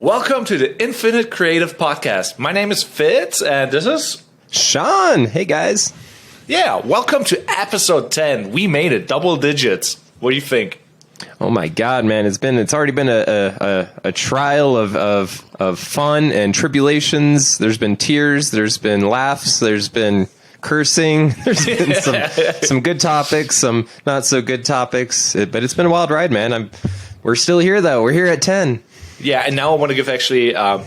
Welcome to the Infinite Creative Podcast. My name is Fitz, and this is Sean. Hey, guys. Yeah, welcome to episode 10. We made it, double digits. What do you think? Oh my God, man! It's already been a trial of fun and tribulations. There's been tears. There's been laughs. There's been cursing. There's been some good topics, some not so good topics. But it's been a wild ride, man. We're still here though. We're here at 10. Yeah, and now I want to give actually a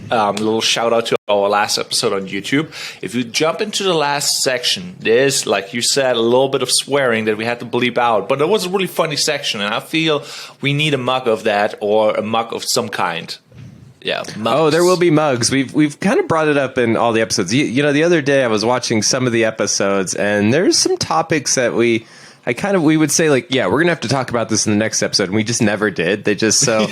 little shout out to our last episode on YouTube. If you jump into the last section, there's, like you said, a little bit of swearing that we had to bleep out. But it was a really funny section, and I feel we need a mug of that or a mug of some kind. Yeah. Mugs. Oh, there will be mugs. We've kind of brought it up in all the episodes. You know, the other day I was watching some of the episodes, and there's some topics that we would say, like, yeah, we're gonna have to talk about this in the next episode, and we just never did. They just so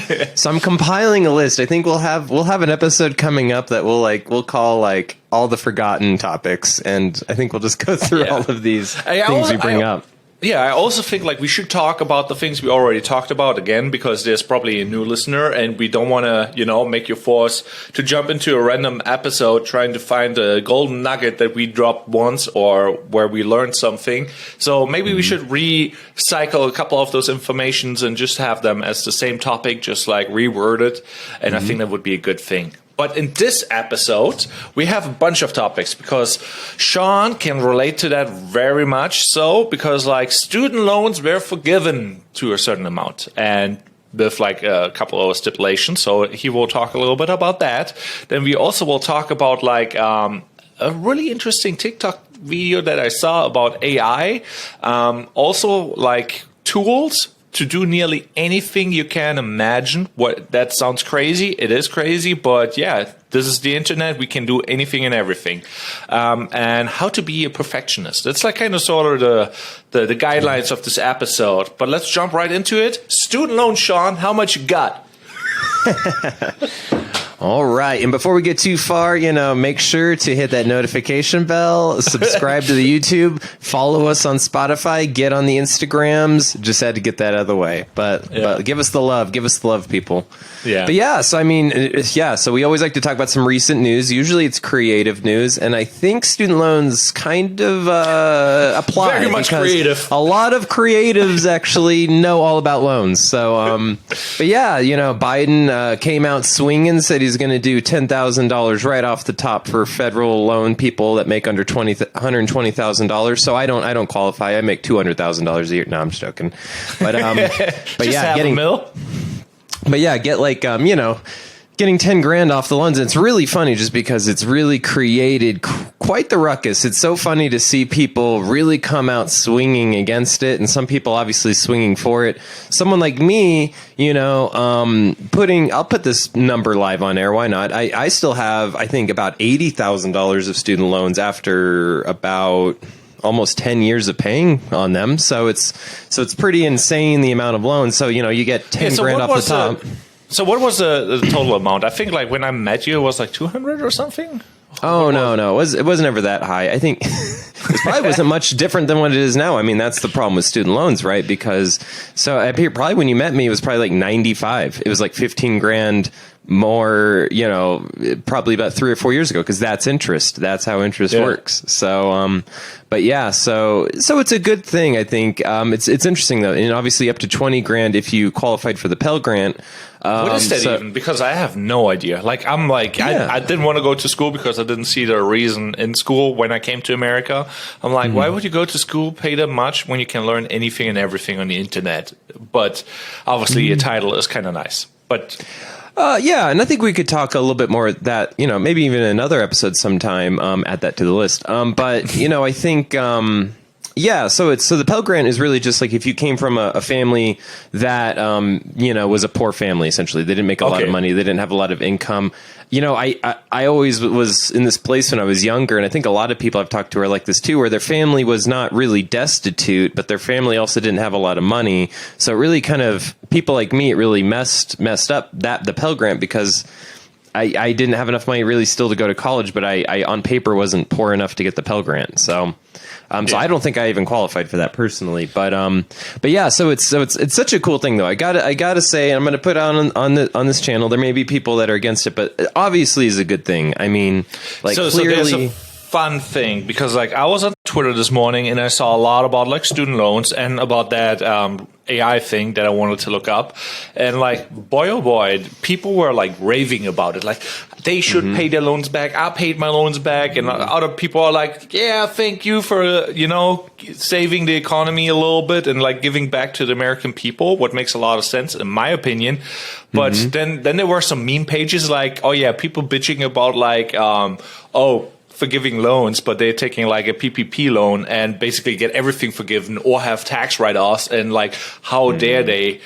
I'm compiling a list. I think we'll have an episode coming up that we'll call all the forgotten topics, and I think we'll just go through all of these things we bring up. Yeah, I also think we should talk about the things we already talked about again, because there's probably a new listener, and we don't want to, make you force to jump into a random episode trying to find a golden nugget that we dropped once or where we learned something. So maybe we should recycle a couple of those informations and just have them as the same topic, just reworded. And I think that would be a good thing. But in this episode, we have a bunch of topics because Sean can relate to that very much so, because student loans were forgiven to a certain amount and with a couple of stipulations. So he will talk a little bit about that. Then we also will talk about a really interesting TikTok video that I saw about AI. Also tools to do nearly anything you can imagine. What that sounds crazy. It is crazy, but yeah, this is the internet. We can do anything and everything. And how to be a perfectionist. That's kind of sort of the guidelines of this episode. But let's jump right into it. Student loan, Sean, how much you got? All right. And before we get too far, make sure to hit that notification bell, subscribe to the YouTube, follow us on Spotify, get on the Instagrams. Just had to get that out of the way. But give us the love. Give us the love, people. Yeah. But yeah, so we always like to talk about some recent news. Usually it's creative news. And I think student loans kind of apply. Very much creative. A lot of creatives actually know all about loans. So, but yeah, Biden came out swinging, said he's going to do $10,000 right off the top for federal loan people that make under $120,000. So I don't qualify. I make $200,000 a year. No, I'm just joking. But but yeah, getting $1 million. Getting 10 grand off the loans. And it's really funny just because it's really created quite the ruckus. It's so funny to see people really come out swinging against it, and some people obviously swinging for it. Someone like me, I'll put this number live on air. Why not? I still have, I think, about $80,000 of student loans after about almost 10 years of paying on them. So it's pretty insane, the amount of loans. So, you get 10 grand off the top. So what was the total amount? I think when I met you, it was 200 or something. Oh, no. It wasn't ever that high. I think it probably wasn't much different than what it is now. I mean, that's the problem with student loans, right? Because probably when you met me, it was probably 95. It was 15 grand more, probably about 3 or 4 years ago, because that's interest. That's how interest works. So, but yeah, so it's a good thing, I think. It's interesting though, and obviously up to 20 grand if you qualified for the Pell Grant. What is that even? Because I have no idea. I didn't want to go to school because I didn't see the reason in school when I came to America. I'm why would you go to school, pay that much when you can learn anything and everything on the internet? But obviously, a title is kind of nice. But and I think we could talk a little bit more that, maybe even another episode sometime, add that to the list. But, I think, so the Pell Grant is really just if you came from a family that, was a poor family, essentially. They didn't make a lot of money. They didn't have a lot of income. I always was in this place when I was younger, and I think a lot of people I've talked to are like this too, where their family was not really destitute, but their family also didn't have a lot of money. So it really kind of, people like me, it really messed up the Pell Grant, because I didn't have enough money really still to go to college, but I on paper wasn't poor enough to get the Pell Grant. So I don't think I even qualified for that personally. But yeah, so it's such a cool thing though. I gotta say, I'm going to put on this channel. There may be people that are against it, but it obviously is a good thing. I mean, like so clearly. there's a fun thing because like I was on Twitter this morning and I saw a lot about like student loans and about that AI thing that I wanted to look up, and like boy oh boy, people were like raving about it, like they should pay their loans back. I paid my loans back, and other people are like, yeah, thank you for saving the economy a little bit and like giving back to the American people, what makes a lot of sense in my opinion. But then there were some meme pages like, oh yeah, people bitching about like forgiving loans, but they're taking like a PPP loan and basically get everything forgiven or have tax write-offs, and like how dare they,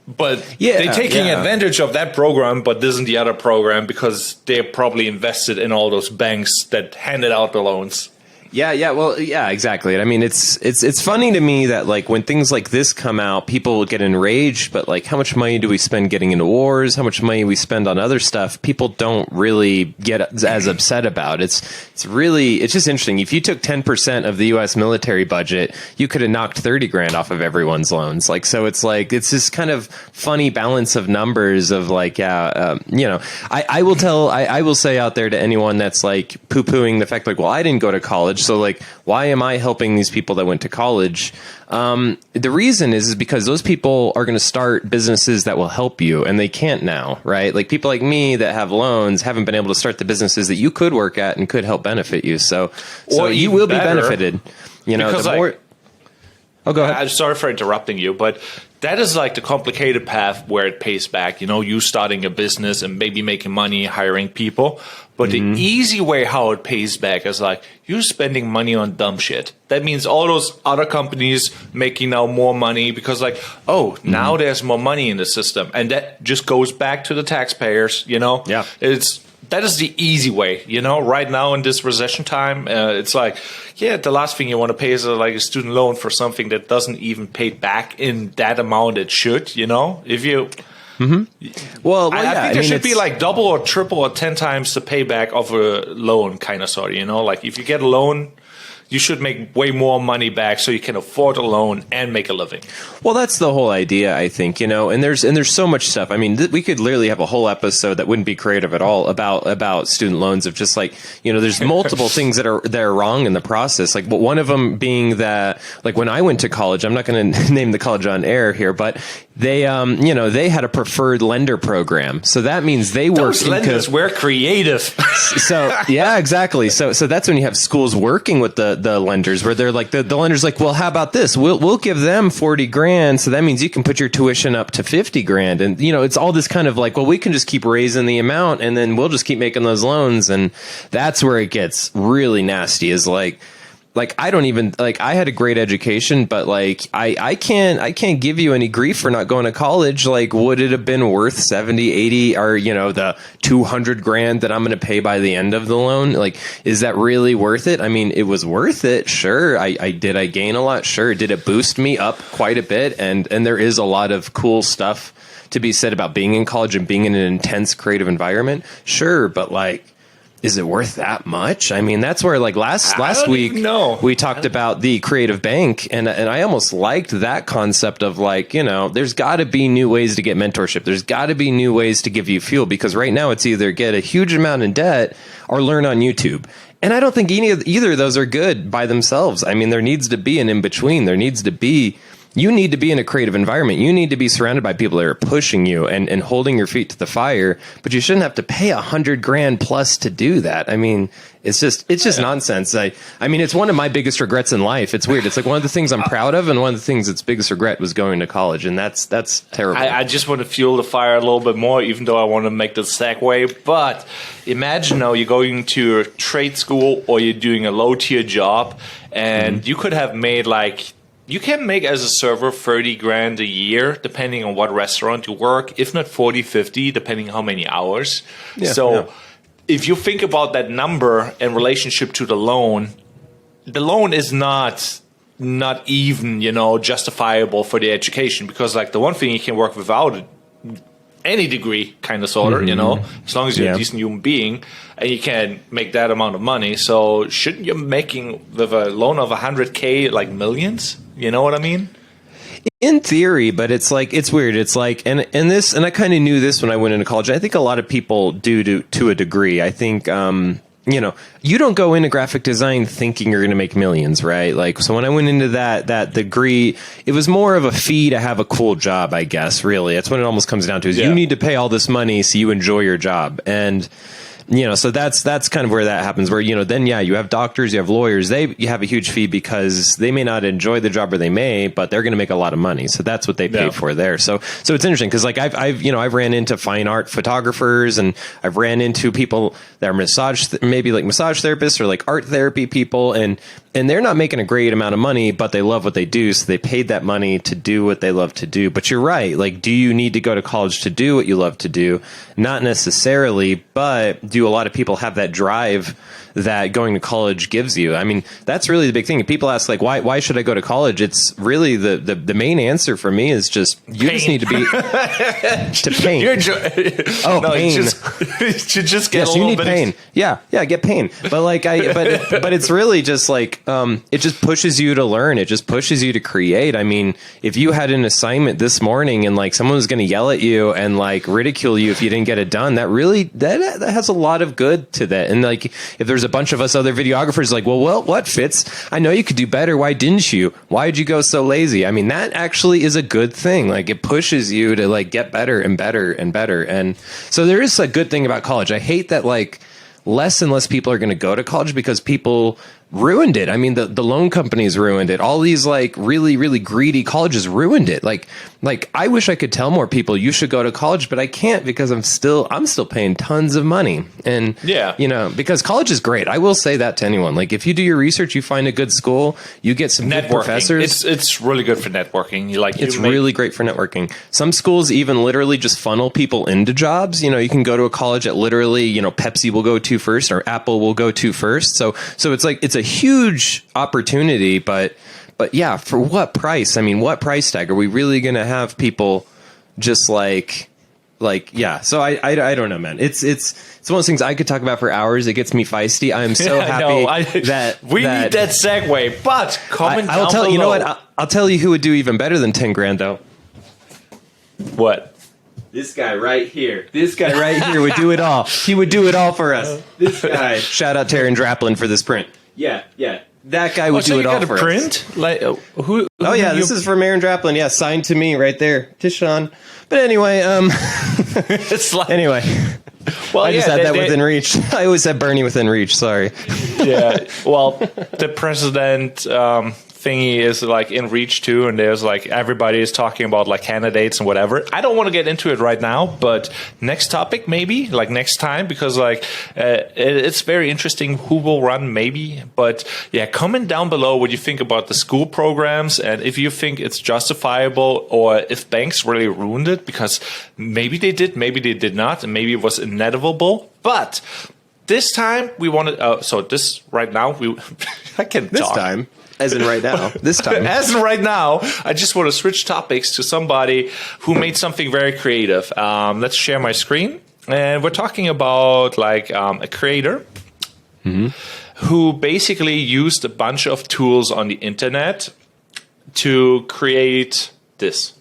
but they're taking advantage of that program, but this isn't the other program because they're probably invested in all those banks that handed out the loans. Yeah, exactly. I mean, it's funny to me that like when things like this come out, people get enraged, but like how much money do we spend getting into wars? How much money we spend on other stuff? People don't really get as upset about. It's just interesting. If you took 10% of the U.S. military budget, you could have knocked 30 grand off of everyone's loans. Like, so it's like, it's this kind of funny balance of numbers of like, I will say out there to anyone that's like poo-pooing the fact like, well, I didn't go to college, so like, why am I helping these people that went to college? The reason is because those people are going to start businesses that will help you, and they can't now, right? Like people like me that have loans haven't been able to start the businesses that you could work at and could help benefit you. So you will be benefited. Because oh, go ahead. I'm sorry for interrupting you, but that is like the complicated path where it pays back. You starting a business and maybe making money, hiring people. But the easy way how it pays back is like you're spending money on dumb shit. That means all those other companies making now more money because like, now there's more money in the system. And that just goes back to the taxpayers, Yeah. That is the easy way, right now in this recession time. It's like, the last thing you want to pay is like a student loan for something that doesn't even pay back in that amount it should, if you... Well, I think there should be like double or triple or 10 times the payback of a loan kind of sort of, like if you get a loan, you should make way more money back so you can afford a loan and make a living. Well, that's the whole idea, I think, and there's so much stuff. I mean, we could literally have a whole episode that wouldn't be creative at all about student loans of just like, there's multiple things that are wrong in the process. Like one of them being that like when I went to college, I'm not going to name the college on air here, but they, they had a preferred lender program. So that means they work. Those lenders were creative. So yeah, exactly. So that's when you have schools working with the lenders where they're like the lender's like, well, how about this? We'll give them 40 grand. So that means you can put your tuition up to 50 grand. And it's all this kind of like, well, we can just keep raising the amount and then we'll just keep making those loans. And that's where it gets really nasty is like I don't even like I had a great education, but like I can't give you any grief for not going to college. Like, would it have been worth 70, 80 or, the 200 grand that I'm going to pay by the end of the loan? Like, is that really worth it? I mean, it was worth it. Sure. I gain a lot? Sure. Did it boost me up quite a bit? And there is a lot of cool stuff to be said about being in college and being in an intense creative environment. Sure. But like, is it worth that much? I mean, that's where like last week we talked about the creative bank, and I almost liked that concept of like, there's got to be new ways to get mentorship. There's got to be new ways to give you fuel, because right now it's either get a huge amount in debt or learn on YouTube. And I don't think either of those are good by themselves. I mean, there needs to be an in between. You need to be in a creative environment. You need to be surrounded by people that are pushing you and holding your feet to the fire, but you shouldn't have to pay 100 grand plus to do that. I mean, it's just nonsense. I mean, it's one of my biggest regrets in life. It's weird. It's like one of the things I'm proud of, and one of the things that's biggest regret was going to college, and that's terrible. I just want to fuel the fire a little bit more, even though I want to make the segue. But imagine now you're going to a trade school or you're doing a low tier job, and you could have made like. You can make as a server 30 grand a year, depending on what restaurant you work, if not 40, 50, depending how many hours. Yeah, if you think about that number in relationship to the loan is not even, justifiable for the education, because like the one thing you can work without any degree, kind of, sort of, as long as you're a decent human being and you can make that amount of money. So shouldn't you making with a loan of 100K like millions? You know what I mean? In theory, but it's like, it's weird. It's like, and I kind of knew this when I went into college. I think a lot of people do to a degree. I think, you don't go into graphic design thinking you're going to make millions, right? Like, so when I went into that degree, it was more of a fee to have a cool job, I guess, really. That's what it almost comes down to is you need to pay all this money so you enjoy your job. And, so that's kind of where that happens, where, then, you have doctors, you have lawyers, you have a huge fee because they may not enjoy the job, or they may, but they're going to make a lot of money. So that's what they pay for there. So it's interesting because like I've ran into fine art photographers, and I've ran into people that are maybe like massage therapists or like art therapy people. And they're not making a great amount of money, but they love what they do. So they paid that money to do what they love to do. But you're right. Like, do you need to go to college to do what you love to do? Not necessarily, but do a lot of people have that drive that going to college gives you? I mean, that's really the big thing. People ask, like, why should I go to college? It's really the main answer for me is just, you just need to be to paint. Pain. You just get a you little need bit pain. Yeah, get pain. But like but it's really just like, it just pushes you to learn. It just pushes you to create. I mean, if you had an assignment this morning and like someone was going to yell at you and like ridicule you if you didn't get it done, that has a lot of good to that. And like, if there's a bunch of us other videographers like, well, what Fitz? I know you could do better. Why didn't you? Why did you go so lazy? I mean, that actually is a good thing. Like, it pushes you to like get better and better and better. And so there is a good thing about college. I hate that like less and less people are going to go to college because people ruined it. I mean, the loan companies ruined it. All these like really, really greedy colleges ruined it. Like I wish I could tell more people you should go to college, but I can't because I'm still paying tons of money. And because college is great. I will say that to anyone. Like, if you do your research, you find a good school, you get some good professors. It's really good for networking. It's really great for networking. Some schools even literally just funnel people into jobs. You can go to a college that literally, Pepsi will go to first or Apple will go to first. So it's like, it's a huge opportunity, but yeah, for what price? I mean, what price tag? Are we really going to have people just like, yeah. So I don't know, man. It's one of those things I could talk about for hours. It gets me feisty. I'm so happy that we need that segue, but comment I'll tell below. You know what? I'll tell you who would do even better than 10 grand though. What? This guy right here. This guy right here would do it all. He would do it all for us. This guy. Shout out Taryn Draplin for this print. Yeah. That guy would do it all for us. So you got a print? Like, who this is from Aaron Draplin. Yeah, signed to me right there. Tishon. But anyway, it's like, anyway. Well, I just had that within reach. I always had Bernie within reach. Sorry. Yeah. Well, the president thingy is like in reach too, and there's like everybody is talking about like candidates and whatever. I don't want to get into it right now, but next topic maybe, like next time, because like it's very interesting who will run maybe. But yeah, comment down below what you think about the school programs and if you think it's justifiable or if banks really ruined it, because maybe they did, maybe they did not, and maybe it was inevitable. But this time we wanted. So this right now I can this talk. time. As in right now. This time. As in right now, I just want to switch topics to somebody who made something very creative. Let's share my screen. And we're talking about like a creator who basically used a bunch of tools on the internet to create this.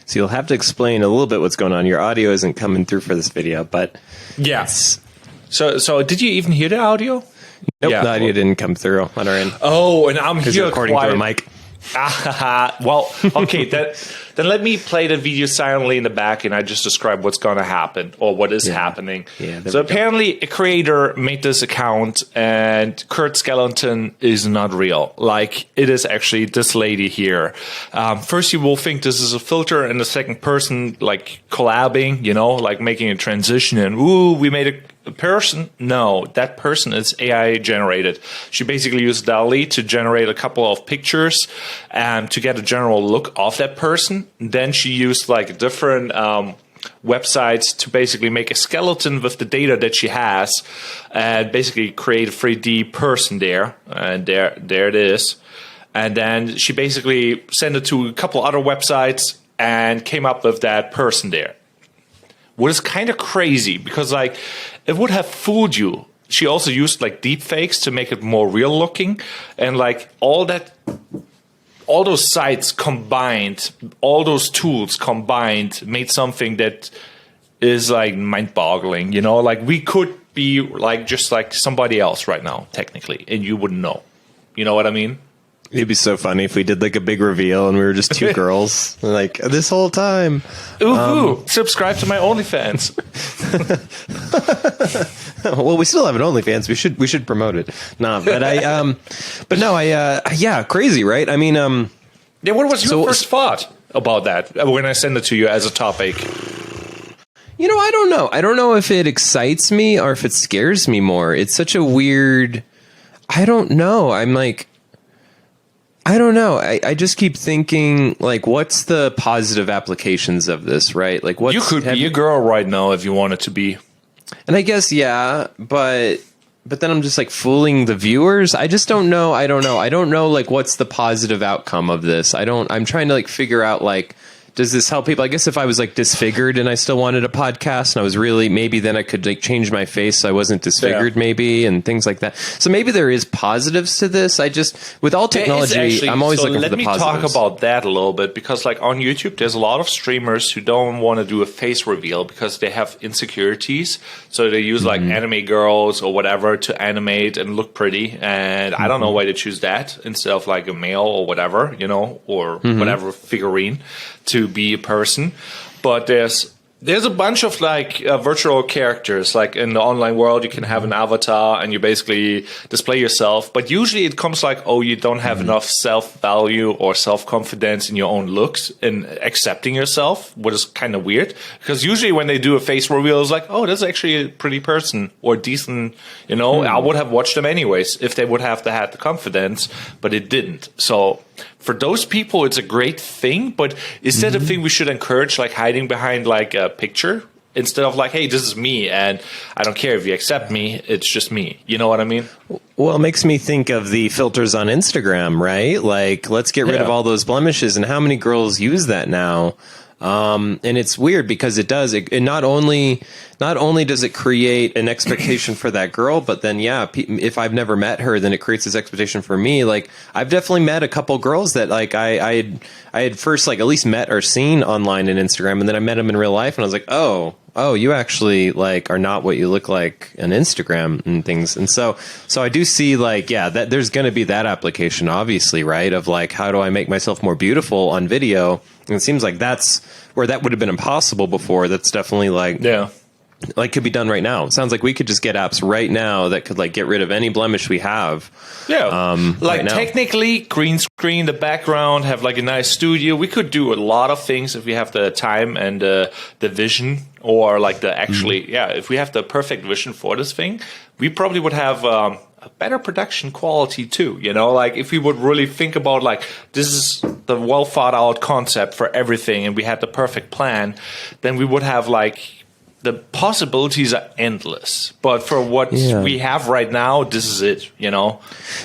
So you'll have to explain a little bit what's going on. Your audio isn't coming through for this video, but yes. So did you even hear the audio? Nope, the audio didn't come through on our end. Oh, and I'm here recording through a mic. Well, okay, then let me play the video silently in the back and I just describe what's going to happen or what is happening. Yeah, so apparently a creator made this account and Kurt Skellington is not real. Like, it is actually this lady here. First you will think this is a filter and the second person like collabing, like making a transition and ooh, we made a person. No, that person is AI generated. She basically used DALL-E to generate a couple of pictures and to get a general look of that person. Then she used like different websites to basically make a skeleton with the data that she has and basically create a 3D person there. And there it is. And then she basically sent it to a couple other websites and came up with that person there. What is kind of crazy because like it would have fooled you. She also used like deep fakes to make it more real looking, and like all those sites combined, all those tools combined made something that is like mind-boggling, you know, like we could be like just like somebody else right now technically, and you wouldn't know. You know what I mean? It'd be so funny if we did like a big reveal and we were just two girls like this whole time. Ooh, subscribe to my OnlyFans. Well, we still have an OnlyFans. We should promote it. Nah, but yeah, crazy, right? I mean, yeah. What was your first thought about that when I sent it to you as a topic? You know, I don't know. I don't know if it excites me or if it scares me more. It's such a weird. I don't know. I'm like. I don't know. I just keep thinking, like, what's the positive applications of this, right? Like, you could be a girl right now if you wanted to be. And I guess, yeah, but then I'm just, like, fooling the viewers. I just don't know. I don't know, like, what's the positive outcome of this? I'm trying to, like, figure out, like, does this help people? I guess if I was like disfigured and I still wanted a podcast and I was really, maybe then I could like change my face so I wasn't disfigured maybe and things like that. So maybe there is positives to this. I just, with all technology, actually, I'm always looking for the positives. Let me talk about that a little bit because like on YouTube, there's a lot of streamers who don't want to do a face reveal because they have insecurities. So they use like anime girls or whatever to animate and look pretty. And I don't know why they choose that instead of like a male or whatever, you know, or whatever figurine to be a person. But there's a bunch of like virtual characters. Like in the online world, you can have an avatar and you basically display yourself. But usually it comes like, oh, you don't have enough self-value or self-confidence in your own looks and accepting yourself, what is kind of weird. Because usually when they do a face reveal, it's like, oh, that's actually a pretty person or decent, you know. I would have watched them anyways if they would have had the confidence, but it didn't. So for those people, it's a great thing, but is that a thing we should encourage, like hiding behind like a picture instead of like, hey, this is me and I don't care if you accept me, it's just me. You know what I mean? Well, it makes me think of the filters on Instagram, right? Like, let's get rid of all those blemishes. And how many girls use that now? And it's weird because it not only does it create an expectation for that girl, but then, yeah, if I've never met her, then it creates this expectation for me. Like, I've definitely met a couple girls that like I had first like at least met or seen online and Instagram, and then I met them in real life, and I was like, oh, you actually like are not what you look like on Instagram and things. And so I do see like, yeah, that there's going to be that application, obviously, right? Of like, how do I make myself more beautiful on video? And it seems like that's where that would have been impossible before. That's definitely like, like could be done right now. It sounds like we could just get apps right now that could like get rid of any blemish we have. Yeah. Like right technically green screen, the background, have like a nice studio. We could do a lot of things if we have the time and the vision or like the actually, if we have the perfect vision for this thing, we probably would have a better production quality too, you know, like if we would really think about like this is the well thought out concept for everything and we had the perfect plan, then we would have like the possibilities are endless. But for what we have right now, this is it, you know.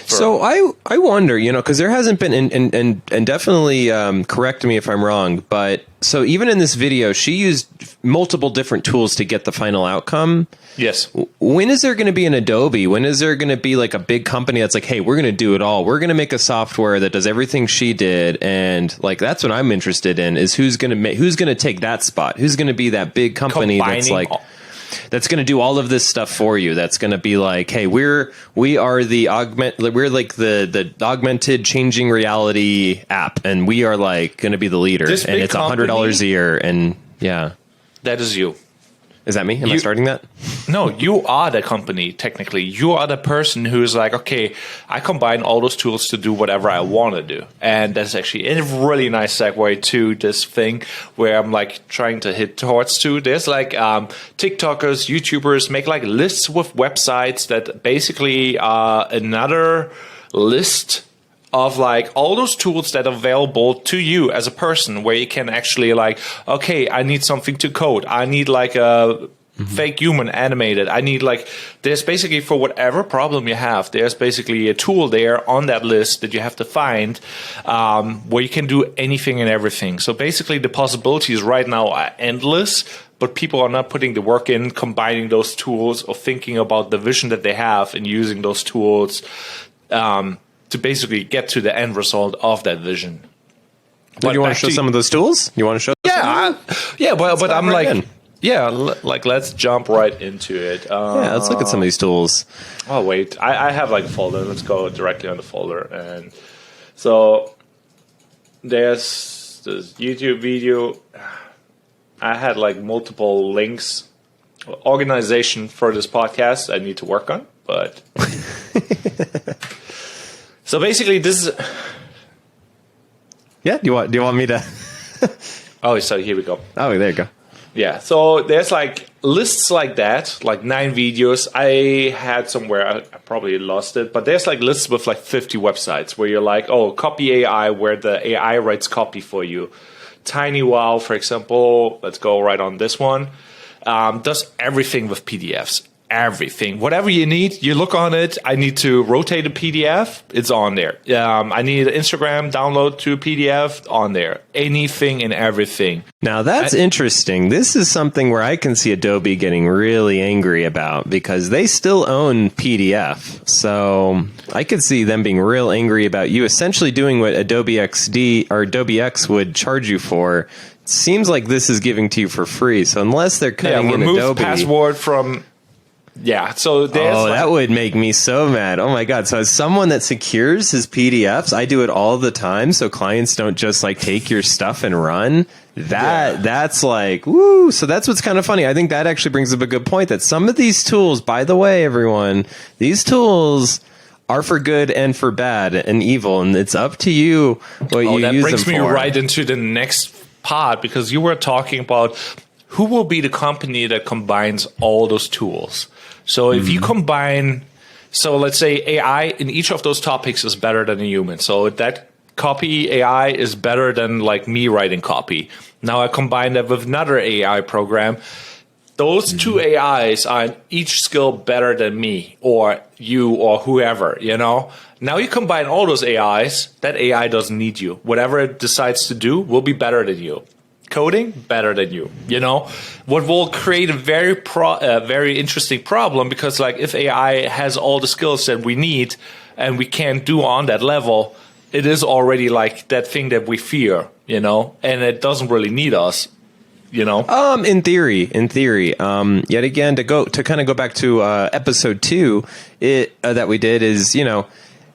So I wonder, you know, because there hasn't been and definitely correct me if I'm wrong, but so even in this video, she used multiple different tools to get the final outcome. Yes. When is there going to be an Adobe? When is there going to be like a big company that's like, hey, we're going to do it all. We're going to make a software that does everything she did. And like, that's what I'm interested in is who's going to take that spot? Who's going to be that big company that's like, that's going to do all of this stuff for you. That's going to be like, hey, we're the augmented changing reality app. And we are like going to be the leader. And it's $100 a year. And yeah. That is you. Is that me? Am I starting that? No, you are the company, technically. You are the person who's like, okay, I combine all those tools to do whatever I want to do. And that's actually a really nice segue to this thing where I'm like trying to hit towards to. There's like TikTokers, YouTubers make like lists with websites that basically are another list of like all those tools that are available to you as a person, where you can actually like, okay, I need something to code. I need like a fake human animated. I need like, there's basically for whatever problem you have, there's basically a tool there on that list that you have to find, where you can do anything and everything. So basically the possibilities right now are endless, but people are not putting the work in combining those tools or thinking about the vision that they have and using those tools to basically get to the end result of that vision. Do you want to show some of those tools? You want to show? But I'm like, like let's jump right into it. Let's look at some of these tools. Oh wait, I have like a folder. Let's go directly on the folder, and so there's this YouTube video. I had like multiple links, organization for this podcast I need to work on, but so basically this is. Yeah, do you want me to? Oh, so here we go. Oh, there you go. Yeah, so there's like lists like that, like 9 videos. I had somewhere, I probably lost it, but there's like lists with like 50 websites where you're like, oh, copy AI, where the AI writes copy for you. TinyWow, for example, let's go right on this one, does everything with PDFs. Everything, whatever you need, you look on it. I need to rotate a PDF, it's on there. I need an Instagram download to PDF, on there. Anything and everything. Now that's interesting. This is something where I can see Adobe getting really angry about, because they still own PDF. So I could see them being real angry about you essentially doing what Adobe XD or Adobe X would charge you for. Seems like this is giving to you for free. So unless they're cutting in remove Adobe password from. Yeah, so there's that would make me so mad. Oh my God. So as someone that secures his PDFs, I do it all the time so clients don't just like take your stuff and run. That's like, woo. So that's what's kind of funny. I think that actually brings up a good point, that some of these tools, by the way, everyone, these tools are for good and for bad and evil, and it's up to you what you use them for. That brings me right into the next part, because you were talking about who will be the company that combines all those tools. So if you combine, so let's say AI in each of those topics is better than a human. So that copy AI is better than like me writing copy. Now I combine that with another AI program. Those two AIs are in each skill better than me or you or whoever, you know? Now you combine all those AIs, that AI doesn't need you. Whatever it decides to do will be better than you. Coding better than you, you know, what will create a very interesting problem, because like if AI has all the skills that we need and we can't do on that level, it is already like that thing that we fear, you know, and it doesn't really need us, you know. In theory, yet again, to kind of go back to episode 2, that we did is, you know,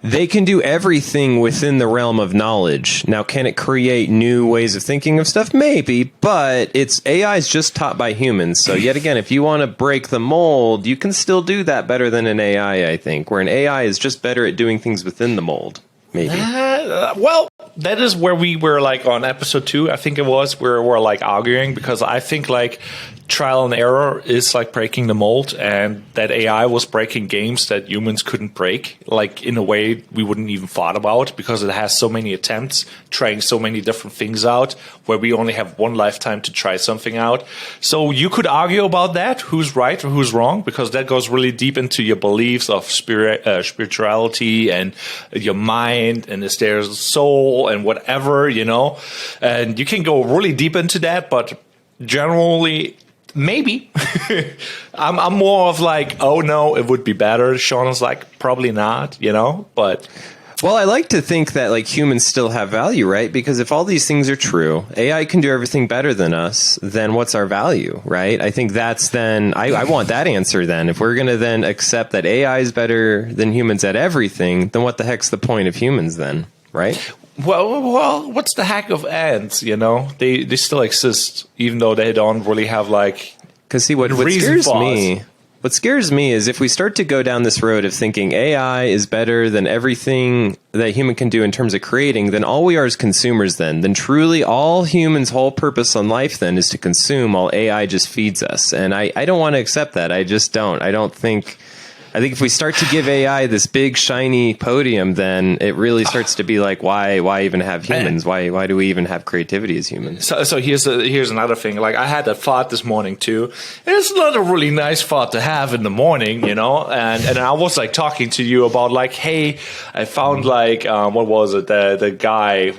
they can do everything within the realm of knowledge. Now, can it create new ways of thinking of stuff? Maybe, but AI is just taught by humans. So yet again, if you want to break the mold, you can still do that better than an AI, I think, where an AI is just better at doing things within the mold. Maybe. Well, that is where we were like on episode 2, I think it was, where we're like arguing, because I think like trial and error is like breaking the mold, and that AI was breaking games that humans couldn't break, like in a way we wouldn't even thought about, because it has so many attempts trying so many different things out, where we only have one lifetime to try something out. So you could argue about that, who's right or who's wrong, because that goes really deep into your beliefs of spirituality and your mind, and is there a soul and whatever, you know, and you can go really deep into that, but generally maybe. I'm more of like, oh no, it would be better. Sean is like, probably not, you know, but. Well, I like to think that like humans still have value, right? Because if all these things are true, AI can do everything better than us, then what's our value, right? I think that's then, I want that answer then. If we're going to then accept that AI is better than humans at everything, then what the heck's the point of humans then, right? Well, what's the heck of ants, you know? They still exist, even though they don't really have like. Because see, what scares me is if we start to go down this road of thinking AI is better than everything that human can do in terms of creating, then all we are is consumers then. Then truly all humans' whole purpose on life then is to consume, while AI just feeds us. And I don't want to accept that. I just don't. I don't think I think if we start to give AI this big shiny podium, then it really starts to be like, why even have humans? Why do we even have creativity as humans? So here's another thing. Like I had that thought this morning too. It's not a really nice thought to have in the morning, you know. And I was like talking to you about like, hey, I found like what was it? The guy.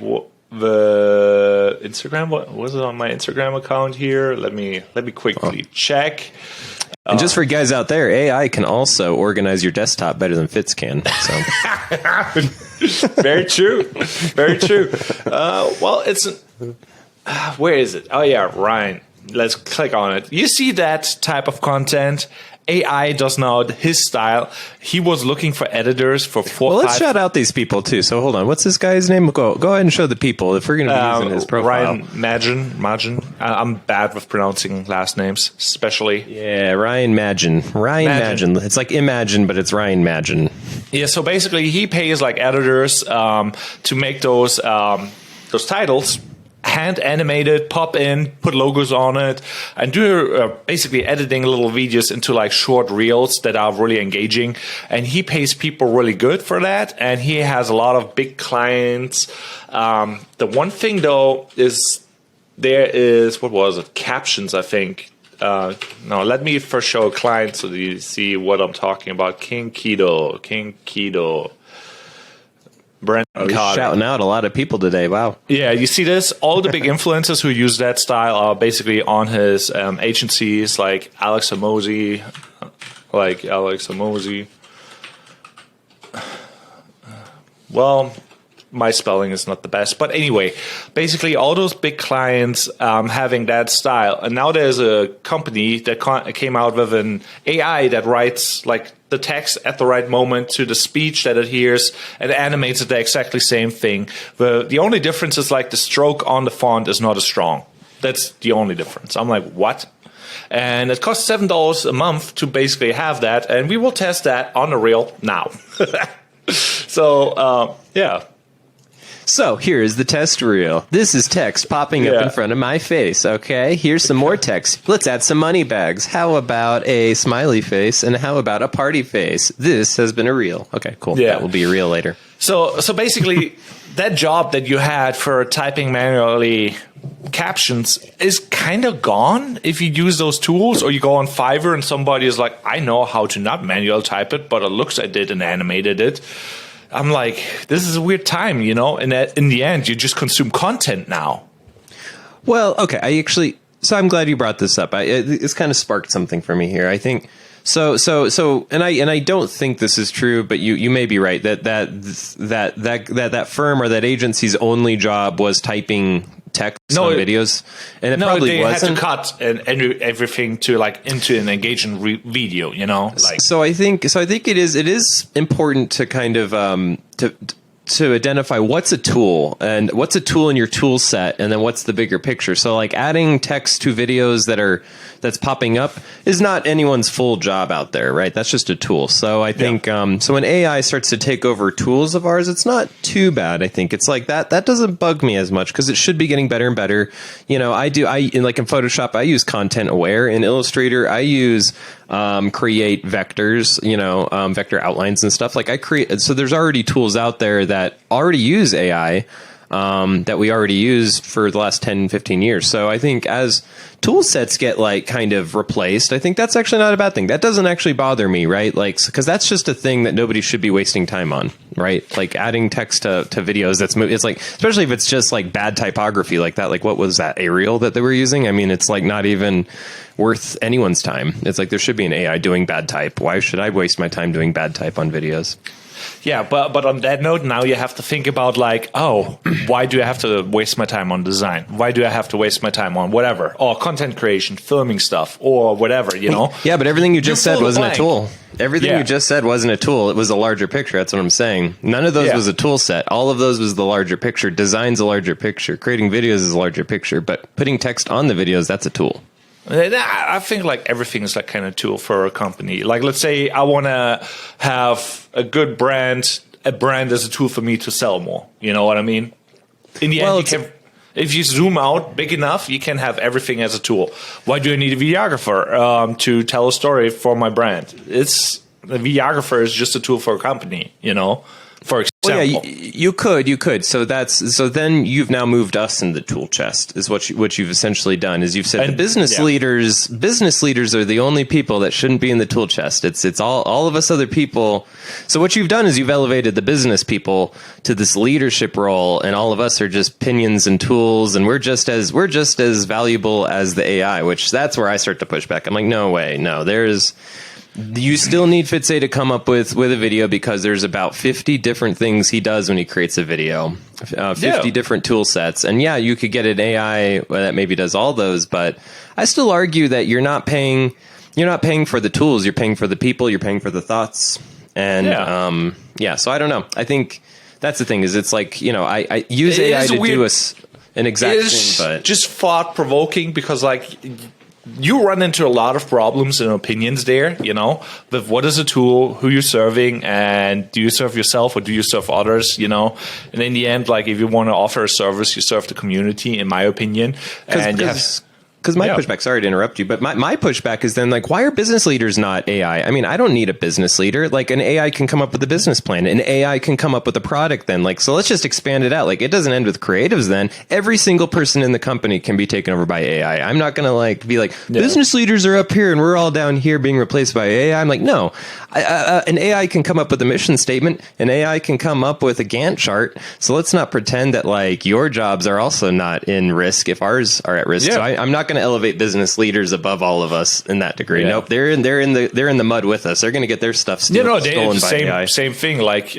The Instagram. What was it on my Instagram account here? Let me quickly check. And just for you guys out there, AI can also organize your desktop better than Fitz can. So. Very true. Very true. Well, it's where is it? Oh yeah, Ryan. Let's click on it. You see that type of content? AI does now his style. He was looking for editors for four. Well, let's shout out these people too. So hold on, what's this guy's name? Go ahead and show the people if we're going to be using his profile. Ryan Magin. I'm bad with pronouncing last names, especially. Yeah, Ryan Magin. Magin. It's like Imagine, but it's Ryan Magin. Yeah. So basically, he pays like editors to make those titles. Hand animated, pop in, put logos on it, and do basically editing little videos into like short reels that are really engaging. And he pays people really good for that. And he has a lot of big clients. The one thing though is there is, what was it? Captions, I think. No, let me first show a client so that you see what I'm talking about. King Keto. Brent shouting out a lot of people today. Wow. Yeah, you see this? All the big influencers who use that style are basically on his agencies, like Alex Amosi. Well, my spelling is not the best. But anyway, basically all those big clients having that style. And now there's a company that came out with an AI that writes like the text at the right moment to the speech that it hears and animates it the exactly same thing. The only difference is like the stroke on the font is not as strong. That's the only difference. I'm like, what? And it costs $7 a month to basically have that. And we will test that on the reel now. So, yeah. So here is the test reel. This is text popping up in front of my face. Okay, here's some more text. Let's add some money bags. How about a smiley face? And how about a party face? This has been a reel. Okay, cool. Yeah. That will be a reel later. So basically, that job that you had for typing manually captions is kind of gone if you use those tools, or you go on Fiverr and somebody is like, I know how to not manual type it, but it looks I did and animated it. I'm like, this is a weird time, you know, and that in the end, you just consume content now. Well, okay, so I'm glad you brought this up. It's kind of sparked something for me here. I think so, and I don't think this is true, but you may be right that firm or that agency's only job was typing text on videos, and it probably wasn't. Had to cut and everything to like into an engaging video, you know. Like, so I think it is important to kind of to identify what's a tool and what's a tool in your tool set, and then what's the bigger picture. So like adding text to videos that's popping up is not anyone's full job out there, right? That's just a tool. So I think so when AI starts to take over tools of ours, it's not too bad. I think it's like that doesn't bug me as much because it should be getting better and better. You know, in Photoshop I use content aware. In Illustrator I use create vectors, vector outlines and stuff. Like so there's already tools out there that already use AI that we already use for the last 10, 15 years. So I think as tool sets get like kind of replaced, I think that's actually not a bad thing. That doesn't actually bother me, right? Like, because that's just a thing that nobody should be wasting time on, right? Like adding text to videos, it's like, especially if it's just like bad typography like that. Like what was that, Arial that they were using? I mean, it's like not even worth anyone's time. It's like there should be an AI doing bad type. Why should I waste my time doing bad type on videos? Yeah, but on that note, now you have to think about like, oh, why do I have to waste my time on design? Why do I have to waste my time on whatever? Or content creation, filming stuff, or whatever, you know? Yeah, but everything you just said wasn't a tool. Everything you just said wasn't a tool. It was a larger picture. That's what I'm saying. None of those was a tool set. All of those was the larger picture. Design's a larger picture. Creating videos is a larger picture. But putting text on the videos, that's a tool. I think like everything is like kind of tool for a company. Like let's say I want to have a good brand. A brand is a tool for me to sell more. You know what I mean? In the end, if you zoom out big enough, you can have everything as a tool. Why do I need a videographer to tell a story for my brand? a videographer is just a tool for a company, for example. Well, yeah, you could. So then you've now moved us in the tool chest is what you've essentially done is you've said the business leaders are the only people that shouldn't be in the tool chest. It's all of us other people. So what you've done is you've elevated the business people to this leadership role, and all of us are just pinions and tools, and we're just as valuable as the AI, which that's where I start to push back. I'm like, no way, no, you still need Fitze to come up with a video because there's about 50 different things he does when he creates a video, 50 different tool sets. And yeah, you could get an AI that maybe does all those, but I still argue that you're not paying for the tools, you're paying for the people, you're paying for the thoughts. And so I don't know. I think that's the thing is it's like, I use AI to do an exact thing, but just thought provoking because like you run into a lot of problems and opinions there, with what is a tool, who you're serving, and do you serve yourself or do you serve others, And in the end, like if you want to offer a service, you serve the community, in my opinion. Because my pushback, sorry to interrupt you, but my pushback is then like, why are business leaders not AI? I mean, I don't need a business leader. Like an AI can come up with a business plan. An AI can come up with a product then. Like, so let's just expand it out. Like it doesn't end with creatives then. Every single person in the company can be taken over by AI. I'm not going to be like, business leaders are up here and we're all down here being replaced by AI. I'm like, no, an AI can come up with a mission statement. An AI can come up with a Gantt chart. So let's not pretend that like your jobs are also not in risk if ours are at risk. Yeah. So I'm not going to elevate business leaders above all of us in that degree. Yeah. Nope, they're in the mud with us. They're going to get their stuff stolen by AI. Same thing. Like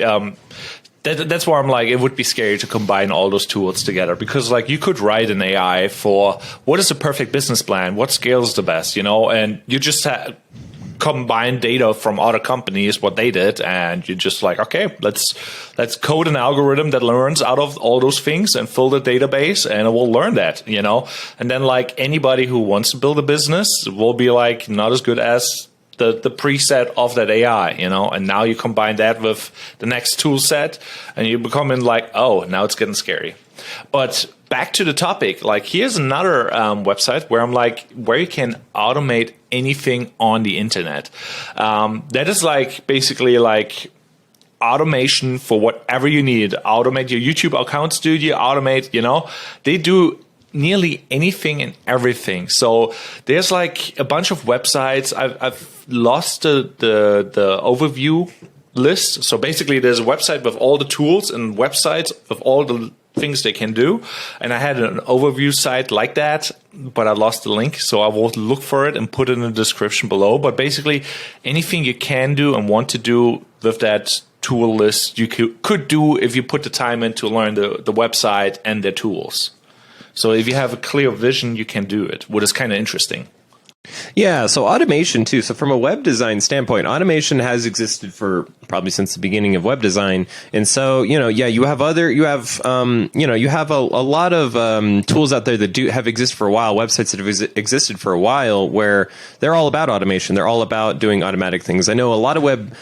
that's why I'm like, it would be scary to combine all those tools together because like you could write an AI for what is the perfect business plan, what scales the best, and you just combine data from other companies, what they did, and you're just like, okay, let's code an algorithm that learns out of all those things and fill the database, and it will learn that, And then like anybody who wants to build a business will be like not as good as the preset of that AI, And now you combine that with the next tool set, and you become in like, oh, now it's getting scary. But back to the topic, like here's another website where I'm like, where you can automate anything on the internet. That is like basically like automation for whatever you need. Automate your YouTube account studio, automate, they do nearly anything and everything. So there's like a bunch of websites. I've lost the overview list. So basically there's a website with all the tools and websites with all the things they can do. And I had an overview site like that, but I lost the link. So I will look for it and put it in the description below. But basically anything you can do and want to do with that tool list, you could do if you put the time in to learn the website and their tools. So if you have a clear vision, you can do it, which is kind of interesting. Yeah, so automation too. So from a web design standpoint, automation has existed for probably since the beginning of web design. And so, you have a lot of tools out there that have existed for a while, websites that have existed for a while where they're all about automation. They're all about doing automatic things. I know a lot of web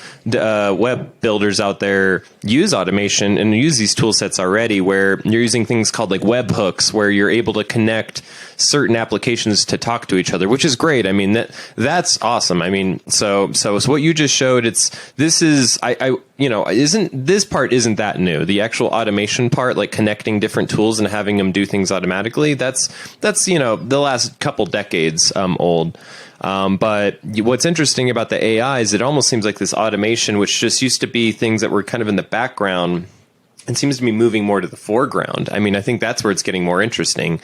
builders out there use automation and use these tool sets already where you're using things called like web hooks where you're able to connect certain applications to talk to each other, which is great. I mean, that's awesome. I mean, so what you just showed, this part isn't that new. The actual automation part, like connecting different tools and having them do things automatically, that's the last couple decades old. But what's interesting about the AI is it almost seems like this automation, which just used to be things that were kind of in the background, and seems to be moving more to the foreground. I mean, I think that's where it's getting more interesting.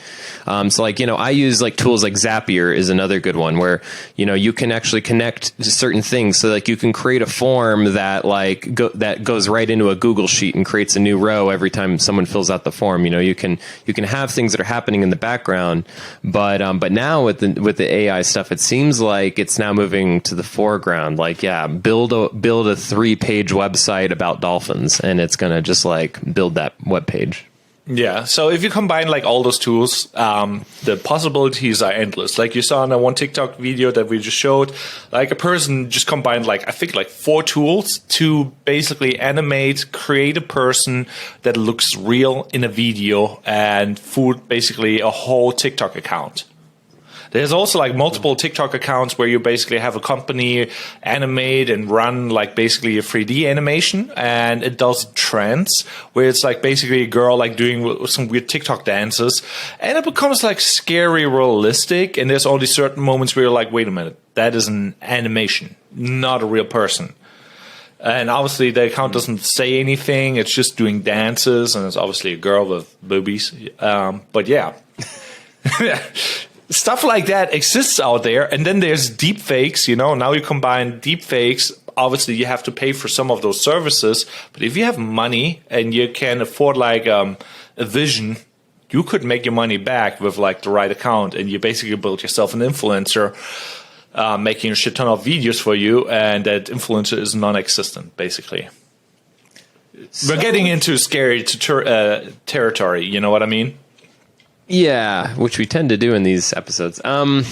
I use like tools like Zapier is another good one where, you can actually connect to certain things. So like you can create a form that that goes right into a Google sheet and creates a new row every time someone fills out the form. You can have things that are happening in the background, but now with the AI stuff, it seems like it's now moving to the foreground. Like, yeah, build a 3-page website about dolphins, and it's going to just like build that web page. Yeah. So if you combine like all those tools, the possibilities are endless. Like you saw in that one TikTok video that we just showed, like a person just combined like 4 tools to basically create a person that looks real in a video and fooled basically a whole TikTok account. There's also like multiple TikTok accounts where you basically have a company animate and run like basically a 3D animation, and it does trends where it's like basically a girl like doing some weird TikTok dances, and it becomes like scary realistic. And there's only certain moments where you're like, wait a minute, that is an animation, not a real person. And obviously the account doesn't say anything. It's just doing dances, and it's obviously a girl with boobies. But yeah. Stuff like that exists out there. And then there's deep fakes, now you combine deep fakes. Obviously you have to pay for some of those services, but if you have money and you can afford like a vision, you could make your money back with like the right account, and you basically build yourself an influencer, making a shit ton of videos for you, and that influencer is non-existent basically. We're getting into scary territory, you know what I mean? Yeah, which we tend to do in these episodes. So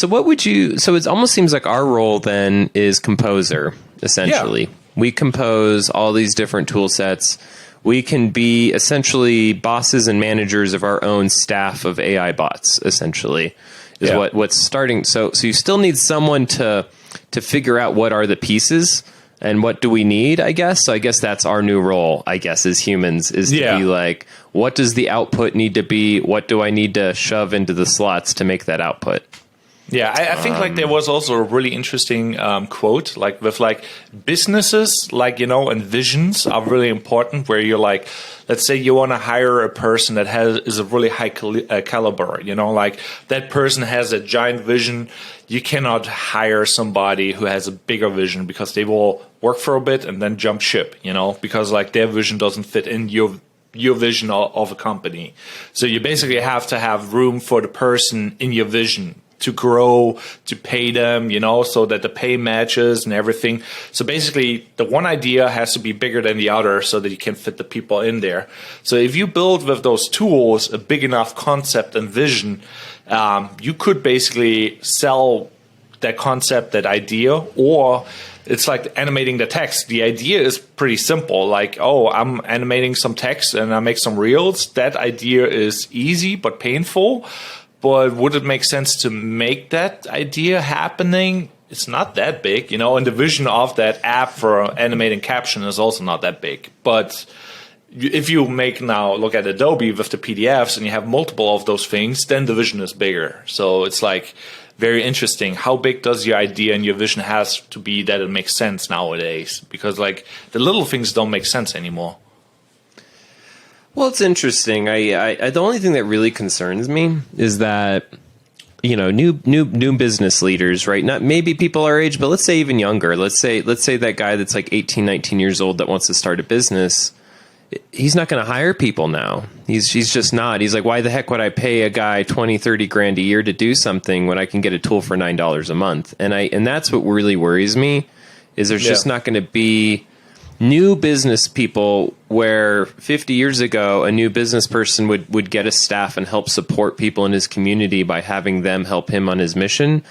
what would you, so it almost seems like our role then is composer, essentially. Yeah. We compose all these different tool sets. We can be essentially bosses and managers of our own staff of AI bots, essentially, is what's starting. So you still need someone to figure out what are the pieces and what do we need, I guess. So I guess that's our new role, I guess, as humans, is to be like, what does the output need to be? What do I need to shove into the slots to make that output? Yeah, I think like there was also a really interesting quote, like with like businesses, like, and visions are really important, where you're like, let's say you want to hire a person that is a really high caliber, like that person has a giant vision. You cannot hire somebody who has a bigger vision, because they will work for a bit and then jump ship, because like their vision doesn't fit in your vision of a company. So you basically have to have room for the person in your vision to grow, to pay them, so that the pay matches and everything. So basically, the one idea has to be bigger than the other so that you can fit the people in there. So if you build with those tools a big enough concept and vision, you could basically sell that concept, that idea, or it's like animating the text. The idea is pretty simple. Like, I'm animating some text and I make some reels. That idea is easy but painful. But would it make sense to make that idea happening? It's not that big, and the vision of that app for animating caption is also not that big. But if you look at Adobe with the PDFs and you have multiple of those things, then the vision is bigger. So it's like very interesting. How big does your idea and your vision has to be that it makes sense nowadays? Because like the little things don't make sense anymore. Well, it's interesting. I the only thing that really concerns me is that, new business leaders, right? Not maybe people our age, but let's say even younger. Let's say that guy that's like 18, 19 years old that wants to start a business. He's not going to hire people now. He's just not. He's like, why the heck would I pay a guy 20, 30 grand a year to do something when I can get a tool for $9 a month? And that's what really worries me, is there's just not going to be new business people, where 50 years ago, a new business person would get a staff and help support people in his community by having them help him on his mission.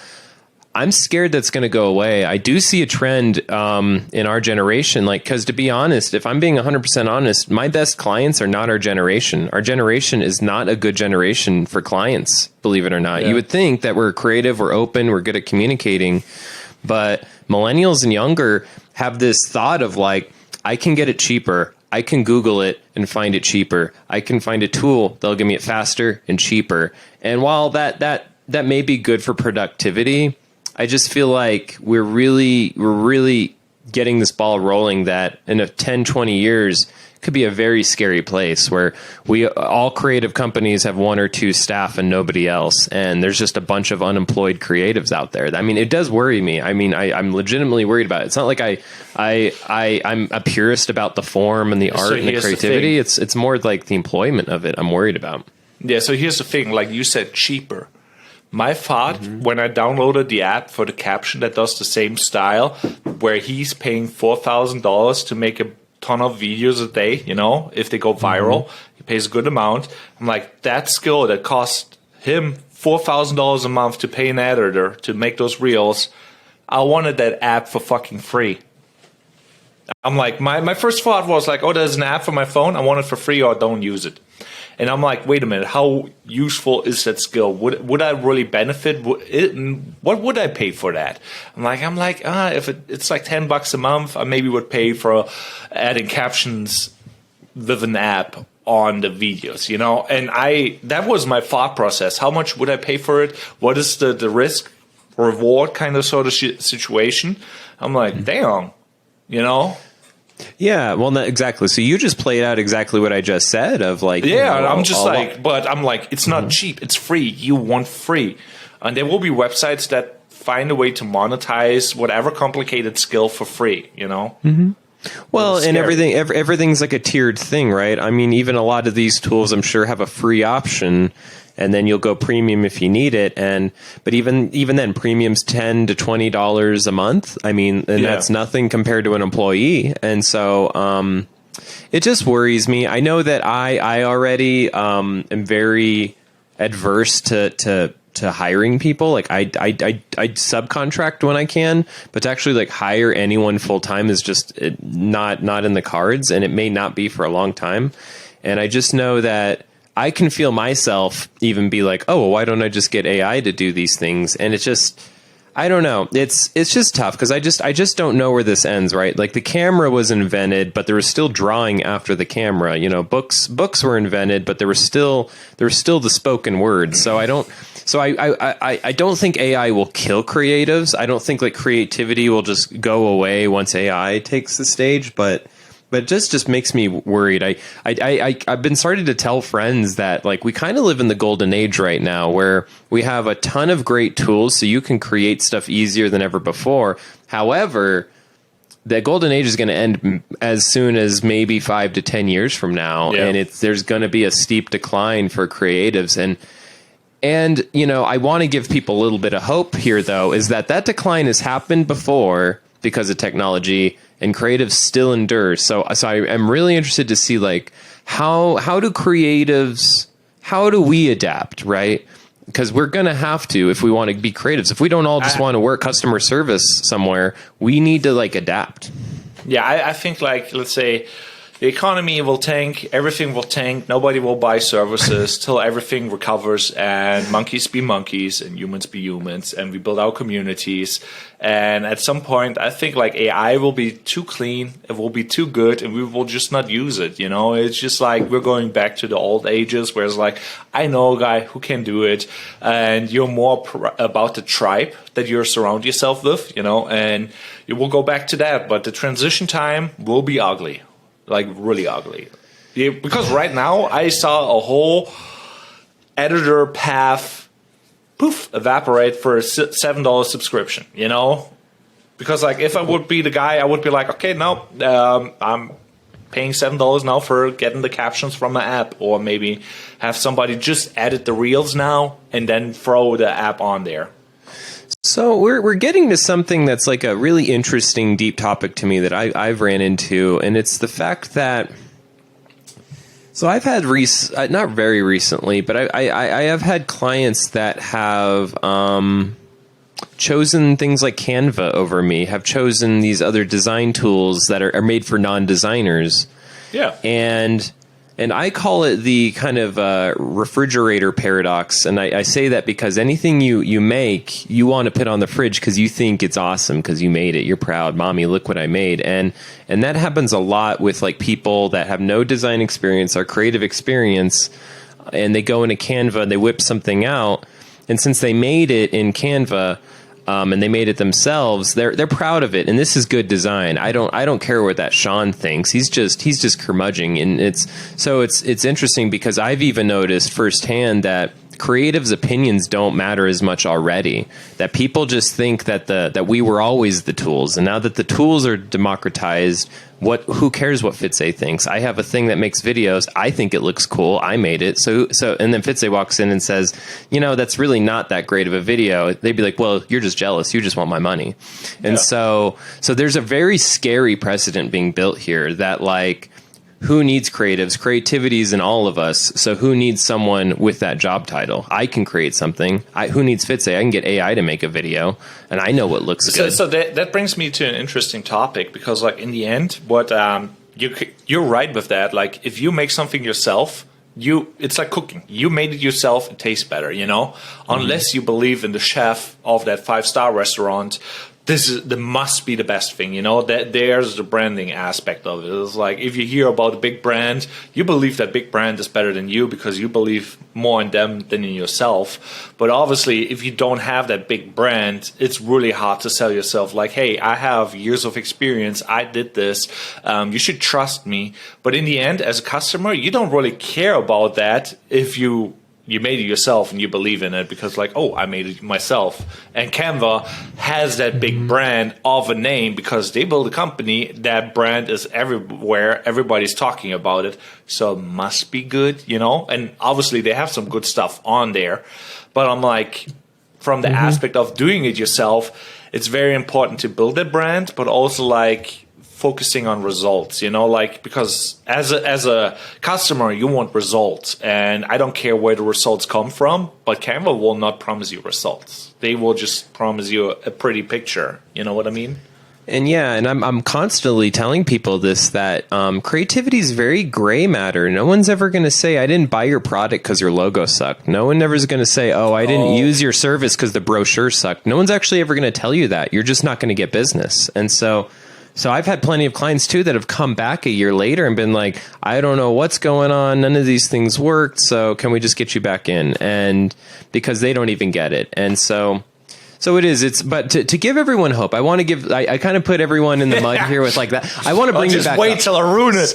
I'm scared that's going to go away. I do see a trend in our generation, because to be honest, if I'm being 100% honest, my best clients are not our generation. Our generation is not a good generation for clients, believe it or not. Yeah. You would think that we're creative, we're open, we're good at communicating, but millennials and younger have this thought of like, I can get it cheaper. I can Google it and find it cheaper. I can find a tool that'll give me it faster and cheaper. And while that may be good for productivity, I just feel like we're really getting this ball rolling that in 10, 20 years could be a very scary place, where all creative companies have one or two staff and nobody else, and there's just a bunch of unemployed creatives out there. I mean, it does worry me. I mean, I'm legitimately worried about it. It's not like I'm a purist about the form and the art and the creativity. It's more like the employment of it I'm worried about. Yeah, so here's the thing, like you said, cheaper. My thought when I downloaded the app for the caption that does the same style, where he's paying $4,000 to make a ton of videos a day, if they go viral, he pays a good amount. I'm like, that skill that cost him $4,000 a month to pay an editor to make those reels, I wanted that app for fucking free. I'm like, my first thought was like, there's an app for my phone, I want it for free or don't use it. And I'm like, wait a minute, how useful is that skill? Would I really benefit? What would I pay for that? I'm like, if it's like $10 a month, I maybe would pay for adding captions with an app on the videos, and that was my thought process. How much would I pay for it? What is the risk reward kind of sort of situation? I'm like, damn, Yeah, well, exactly. So you just played out exactly what I just said of like, I'm just it's not cheap. It's free. You want free. And there will be websites that find a way to monetize whatever complicated skill for free, Well, and everything's like a tiered thing, right? I mean, even a lot of these tools, I'm sure, have a free option, and then you'll go premium if you need it. But even then, premium's $10 to $20 a month. I mean, and that's nothing compared to an employee. And so it just worries me. I know that I already am very adverse to hiring people. Like I subcontract when I can, but to actually like hire anyone full time is just not in the cards, and it may not be for a long time. And I just know that I can feel myself even be like, oh, well, why don't I just get AI to do these things? And it's just, I don't know. It's just tough because I just don't know where this ends, right? Like the camera was invented, but there was still drawing after the camera. Books were invented, but there was still the spoken word. So I don't think AI will kill creatives. I don't think like creativity will just go away once AI takes the stage, but it just makes me worried. I've been starting to tell friends that like we kind of live in the golden age right now where we have a ton of great tools so you can create stuff easier than ever before. However, the golden age is going to end as soon as maybe 5 to 10 years from now. Yeah. And there's going to be a steep decline for creatives. And I want to give people a little bit of hope here, though, is that decline has happened before because of technology, and creatives still endure. So I am really interested to see like how do we adapt, right? Because we're going to have to if we want to be creatives. If we don't all just want to work customer service somewhere, we need to like adapt. Yeah, I think like, let's say, the economy will tank, everything will tank, nobody will buy services till everything recovers and monkeys be monkeys and humans be humans and we build our communities. And at some point, I think like AI will be too clean, it will be too good, and we will just not use it. It's just like we're going back to the old ages where it's like, I know a guy who can do it, and you're more about the tribe that you surround yourself with, and you will go back to that. But the transition time will be ugly. Like really ugly. Yeah, because right now I saw a whole editor path evaporate for a $7 subscription, Because like if I would be the guy, I would be like, okay, no, I'm paying $7 now for getting the captions from my app, or maybe have somebody just edit the reels now and then throw the app on there. So we're getting to something that's like a really interesting, deep topic to me that I've ran into, and it's the fact that. So I've had not very recently, but I have had clients that have chosen things like Canva over me, have chosen these other design tools that are made for non-designers. Yeah, And I call it the kind of refrigerator paradox. And I say that because anything you make, you want to put on the fridge because you think it's awesome because you made it. You're proud. Mommy, look what I made. And that happens a lot with like people that have no design experience or creative experience. And they go into Canva and they whip something out. And since they made it in Canva, and they made it themselves, they're proud of it, and this is good design. I don't care what that Sean thinks. He's just curmudgeing, and it's interesting because I've even noticed firsthand that creatives' opinions don't matter as much already. That people just think that we were always the tools, and now that the tools are democratized, who cares what Fitze thinks? I have a thing that makes videos. I think it looks cool. I made it. So and then Fitze walks in and says, that's really not that great of a video. They'd be like, well, you're just jealous. You just want my money. And so there's a very scary precedent being built here that like, who needs creatives? Creativity is in all of us. So who needs someone with that job title? I can create something. Who needs Fitze? I can get AI to make a video, and I know what looks good. So that brings me to an interesting topic because, like, in the end, what you're right with that. Like, if you make something yourself, it's like cooking. You made it yourself, it tastes better, unless you believe in the chef of that 5-star restaurant. There must be the best thing, that there's the branding aspect of it. It's like, if you hear about a big brand, you believe that big brand is better than you because you believe more in them than in yourself. But obviously, if you don't have that big brand, it's really hard to sell yourself like, hey, I have years of experience, I did this, you should trust me. But in the end, as a customer, you don't really care about that if you made it yourself and you believe in it, because like, oh, I made it myself. And Canva has that big brand of a name because they build a company. That brand is everywhere. Everybody's talking about it. So it must be good, And obviously they have some good stuff on there. But I'm like, from the aspect of doing it yourself, it's very important to build a brand, but also like focusing on results, because as a customer, you want results, and I don't care where the results come from, but Canva will not promise you results. They will just promise you a pretty picture. You know what I mean? And I'm constantly telling people this, that creativity is very gray matter. No one's ever going to say, I didn't buy your product because your logo sucked. No one ever is going to say, oh, I didn't use your service because the brochure sucked. No one's actually ever going to tell you that. You're just not going to get business. And so I've had plenty of clients too that have come back a year later and been like, I don't know what's going on. None of these things worked. So can we just get you back in? And because they don't even get it. And so it is. But to give everyone hope, I want to give. I kind of put everyone in the mud here with like that. I want to bring you back. Just wait till I ruin it.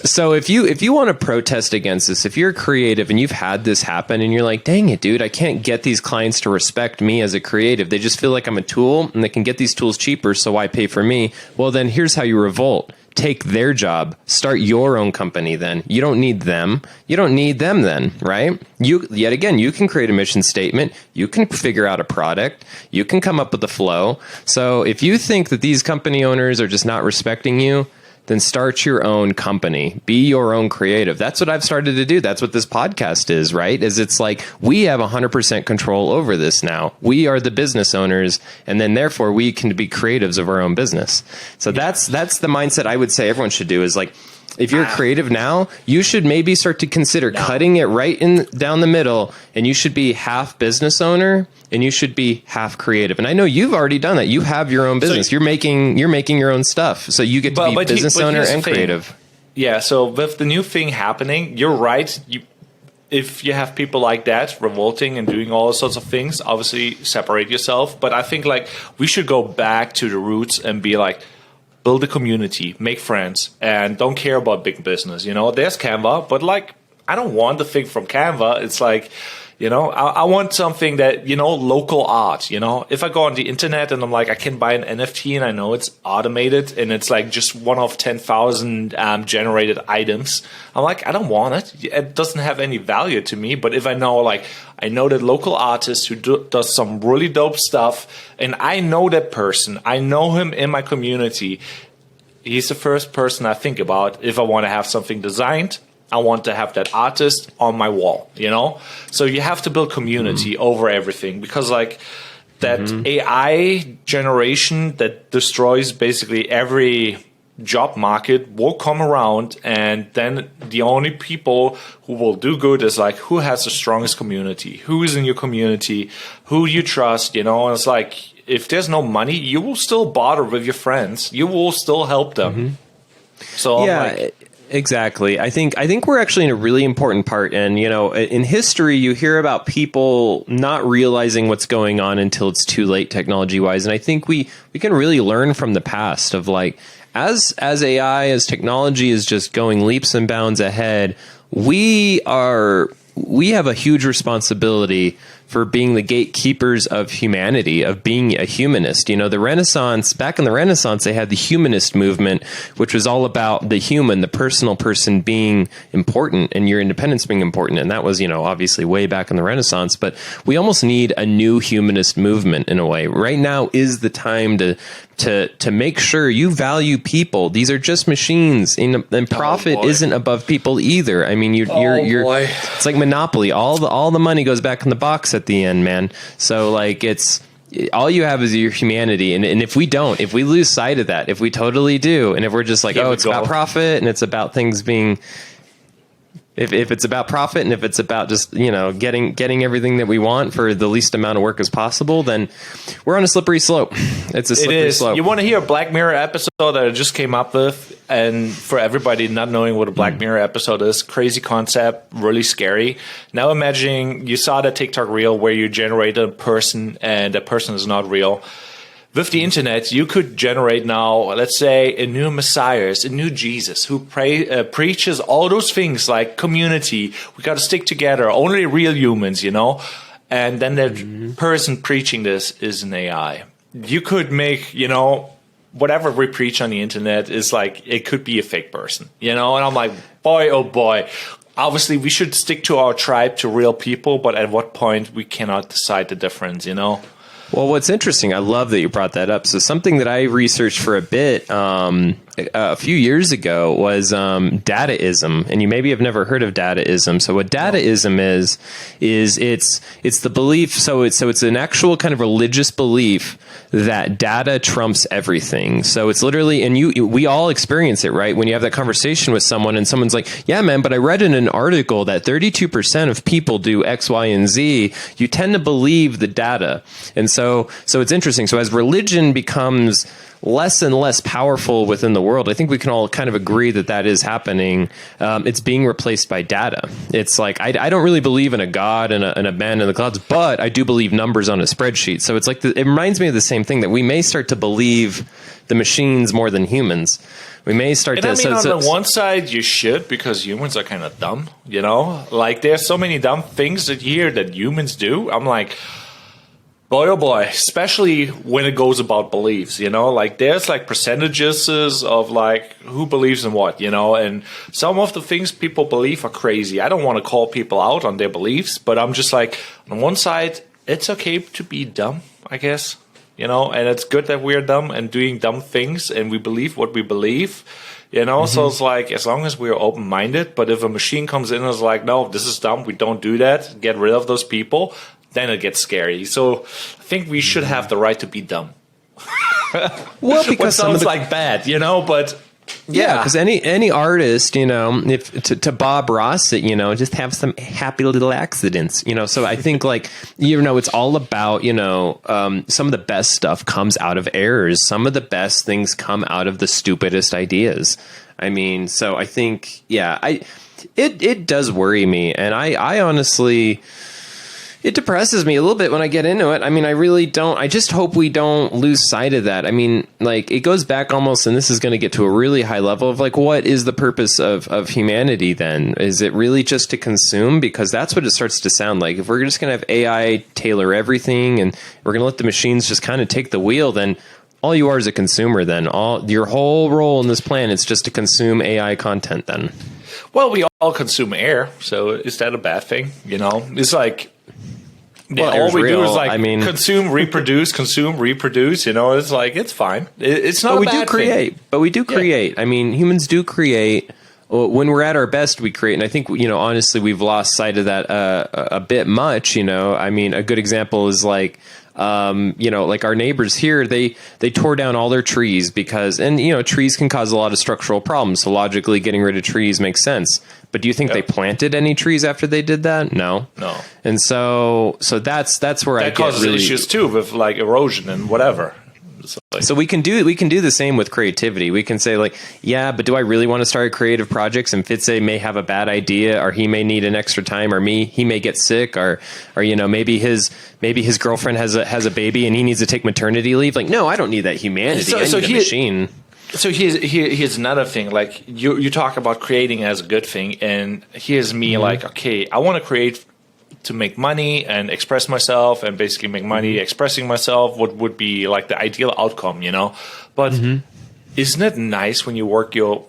So if you want to protest against this, if you're creative and you've had this happen and you're like, dang it, dude, I can't get these clients to respect me as a creative. They just feel like I'm a tool and they can get these tools cheaper. So why pay for me? Well, then here's how you revolt. Take their job. Start your own company then. You don't need them. You don't need them then, right? You can create a mission statement. You can figure out a product. You can come up with a flow. So if you think that these company owners are just not respecting you, then start your own company. Be your own creative. That's what I've started to do. That's what this podcast is, right? It's like we have 100% control over this now. We are the business owners, and then therefore we can be creatives of our own business. So that's the mindset I would say everyone should do, is like, if you're creative now, you should maybe start to consider cutting it right down the middle, and you should be half business owner and you should be half creative. And I know you've already done that. You have your own business. So you're making your own stuff. So you get to be business owner and creative. Yeah. So with the new thing happening, you're right. If you have people like that revolting and doing all sorts of things, obviously separate yourself. But I think like we should go back to the roots and be like, build a community, make friends, and don't care about big business. There's Canva, but like, I don't want the thing from Canva. It's like, I want something that, local art, if I go on the internet and I'm like, I can buy an NFT and I know it's automated and it's like just one of 10,000 generated items. I'm like, I don't want it. It doesn't have any value to me. But if I know that local artist who does some really dope stuff, and I know that person, I know him in my community, he's the first person I think about if I want to have something designed. I want to have that artist on my wall, So you have to build community over everything, because like that AI generation that destroys basically every job market will come around, and then the only people who will do good is like, who has the strongest community, who is in your community, who you trust, and it's like, if there's no money, you will still bother with your friends, you will still help them. So yeah, exactly. I think we're actually in a really important part. And, in history, you hear about people not realizing what's going on until it's too late technology wise. And I think we can really learn from the past of like, as AI, as technology is just going leaps and bounds ahead, we have a huge responsibility for being the gatekeepers of humanity, of being a humanist. The Renaissance, back in the Renaissance, they had the humanist movement, which was all about the human, the personal person being important and your independence being important. And that was, obviously way back in the Renaissance. But we almost need a new humanist movement in a way. Right now is the time to make sure you value people. These are just machines, and profit isn't above people either. I mean, you're it's like Monopoly. All the money goes back in the box at the end, man. So like, it's all you have is your humanity, and if we lose sight of that, if we totally do, and if we're just like, it's about profit and it's about things being If it's about profit and if it's about just, getting everything that we want for the least amount of work as possible, then we're on a slippery slope. It's a slippery slope. You want to hear a Black Mirror episode that I just came up with? And for everybody not knowing what a Black Mirror episode is, crazy concept, really scary. Now imagine you saw the TikTok reel where you generate a person and that person is not real. With the internet, you could generate now, let's say, a new Messiah, a new Jesus who preaches all those things like community. We got to stick together, only real humans, And then the person preaching this is an AI. You could make, whatever we preach on the internet is like, it could be a fake person, And I'm like, boy, oh boy. Obviously, we should stick to our tribe, to real people, but at what point we cannot decide the difference, Well, what's interesting, I love that you brought that up. So something that I researched for a bit a few years ago was dadaism, and you maybe have never heard of dadaism. So what dadaism is it's the belief. So it's an actual kind of religious belief that data trumps everything. So it's literally, and we all experience it, right? When you have that conversation with someone and someone's like, yeah, man, but I read in an article that 32% of people do X, Y, and Z. You tend to believe the data. And so it's interesting. So as religion becomes less and less powerful within the world, I think we can all kind of agree that is happening. It's being replaced by data. It's like, I don't really believe in a God and a man in the clouds, but I do believe numbers on a spreadsheet. So it's like, it reminds me of the same thing, that we may start to believe the machines more than humans. We may start to... on the one side, you should, because humans are kind of dumb, Like, there's so many dumb things that you hear that humans do. I'm like... Boy, oh boy, especially when it goes about beliefs, like there's like percentages of like who believes in what, and some of the things people believe are crazy. I don't want to call people out on their beliefs, but I'm just like, on one side, it's okay to be dumb, I guess, and it's good that we're dumb and doing dumb things and we believe what we believe. So it's like, as long as we're open-minded, but if a machine comes in and is like, no, this is dumb, we don't do that, get rid of those people, then it gets scary. So I think we should have the right to be dumb. Well, because sounds like bad, but yeah, because any artist, if to Bob Ross it, just have some happy little accidents, So I think like, it's all about, some of the best stuff comes out of errors. Some of the best things come out of the stupidest ideas. I mean, so I think, it does worry me. And I honestly... It depresses me a little bit when I get into it. I mean, I really don't. I just hope we don't lose sight of that. I mean, like, it goes back almost, and this is going to get to a really high level of like, what is the purpose of humanity then? Is it really just to consume? Because that's what it starts to sound like. If we're just going to have AI tailor everything and we're going to let the machines just kind of take the wheel, then all you are is a consumer then. Your whole role in this plan is just to consume AI content then. Well, we all consume air, so is that a bad thing? It's like... Well, all we real. do is like consume, reproduce, consume, reproduce. It's like, it's fine. It's not. But we do create. Thing. But we do create. Yeah. I mean, humans do create. When we're at our best, we create. And I think honestly, we've lost sight of that a bit much. I mean, a good example is like. Like our neighbors here, they tore down all their trees because, and trees can cause a lot of structural problems. So logically, getting rid of trees makes sense. But do you think they planted any trees after they did that? No. And so that's where that causes issues too with like erosion and whatever. So we can do the same with creativity. We can say like, yeah, but do I really want to start creative projects? And Fitze may have a bad idea, or he may need an extra time, or he may get sick, or maybe his girlfriend has a baby and he needs to take maternity leave. Like, no, I don't need that humanity. I need a machine. So here's another thing. Like you talk about creating as a good thing, and here's me like, okay, I want to create to make money and express myself and basically make money expressing myself, what would be like the ideal outcome, But isn't it nice when you work your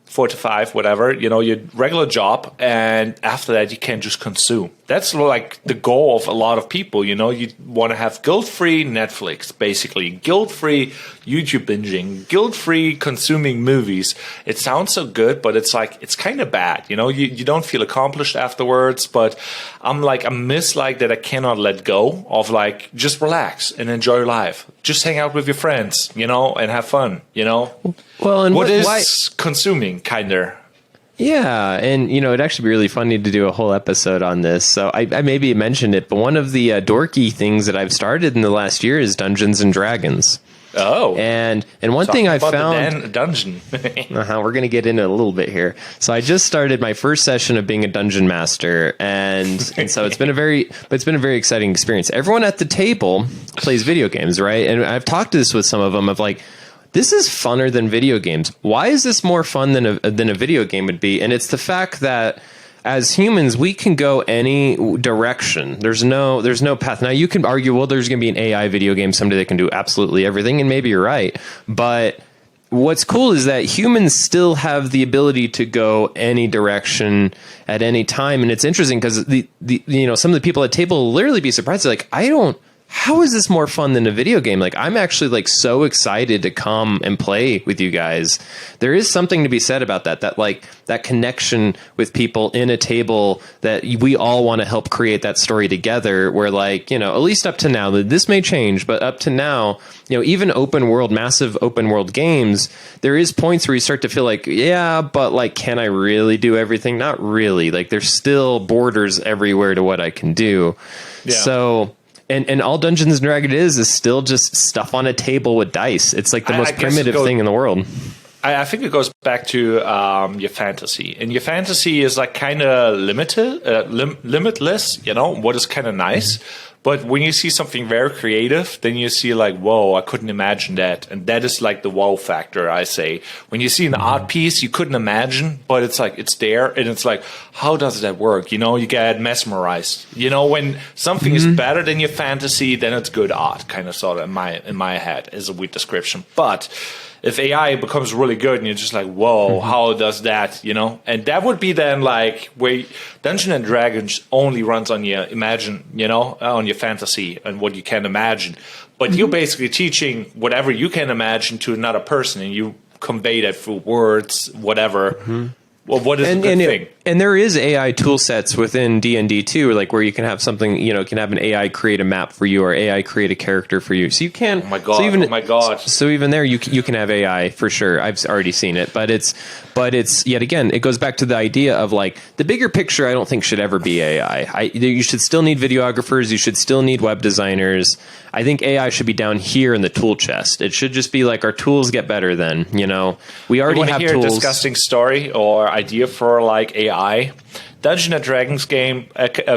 4 to 5, whatever, your regular job, and after that you can just consume? That's like the goal of a lot of people, you want to have guilt-free Netflix, basically guilt-free YouTube binging, guilt-free consuming movies. It sounds so good, but it's like, it's kind of bad, you don't feel accomplished afterwards. But I miss like that I cannot let go of like, just relax and enjoy life, just hang out with your friends, and have fun, Well, and why consuming, kinda? Yeah, and it'd actually be really funny to do a whole episode on this. So I maybe mentioned it, but one of the dorky things that I've started in the last year is Dungeons and Dragons. Oh, and one thing I found the dungeon. we're going to get into it a little bit here. So I just started my first session of being a dungeon master, and so it's been a very exciting experience. Everyone at the table plays video games, right? And I've talked to this with some of them of like, this is funner than video games. Why is this more fun than a video game would be? And it's the fact that as humans, we can go any direction. There's no path. Now, you can argue, well, there's going to be an AI video game someday that can do absolutely everything, and maybe you're right. But what's cool is that humans still have the ability to go any direction at any time, and it's interesting because some of the people at the table will literally be surprised. They're like, how is this more fun than a video game? Like, I'm actually like so excited to come and play with you guys. There is something to be said about that connection with people in a table that we all want to help create that story together, where at least up to now, this may change, but up to now, even massive open world games, there is points where you start to feel like, yeah, but can I really do everything? Not really. There's still borders everywhere to what I can do. Yeah. So, And all Dungeons and Dragons is still just stuff on a table with dice. It's like the most primitive thing in the world. I think it goes back to your fantasy. And your fantasy is kind of limitless, what is kind of nice. But when you see something very creative, then you see whoa, I couldn't imagine that. And that is the wow factor, I say. When you see an art piece you couldn't imagine, but it's it's there, and it's how does that work? You get mesmerized. When something is better than your fantasy, then it's good art, kind of sort of in my head is a weird description. But if AI becomes really good and you're just whoa, how does that, And that would be then where Dungeons and Dragons only runs on your on your fantasy and what you can imagine. But you're basically teaching whatever you can imagine to another person, and you convey that through words, whatever. Well, what is a good thing? And there is AI tool sets within D&D too, where you can have something, can have an AI create a map for you, or AI create a character for you. So you can. Oh my god! So even there, you can have AI for sure. I've already seen it, but it's yet again, it goes back to the idea of the bigger picture. I don't think should ever be AI. You should still need videographers. You should still need web designers. I think AI should be down here in the tool chest. It should just be our tools get better. Then we already have hear tools. A disgusting story or idea for AI. Dungeons and Dragons game,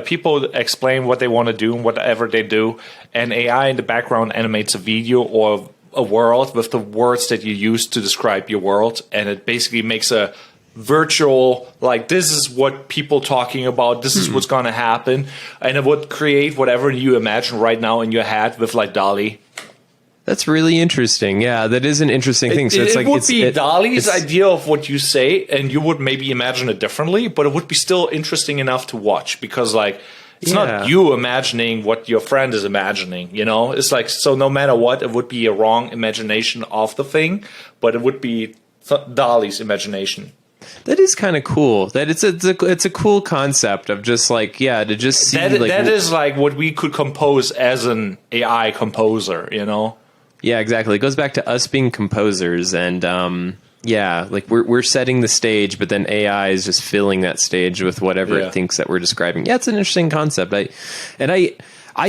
people explain what they want to do and whatever they do, and AI in the background animates a video or a world with the words that you use to describe your world, and it basically makes a virtual this is what people talking about, this is what's going to happen, and it would create whatever you imagine right now in your head with DALL-E. That's really interesting. Yeah, that is an interesting thing. So it would be DALL-E's idea of what you say, and you would maybe imagine it differently, but it would be still interesting enough to watch because it's not you imagining what your friend is imagining. It's so no matter what, it would be a wrong imagination of the thing, but it would be DALL-E's imagination. That is kind of cool. That it's a cool concept of just to just see that is what we could compose as an AI composer. Yeah, exactly. It goes back to us being composers, and we're setting the stage, but then AI is just filling that stage with whatever it thinks that we're describing. Yeah, it's an interesting concept. I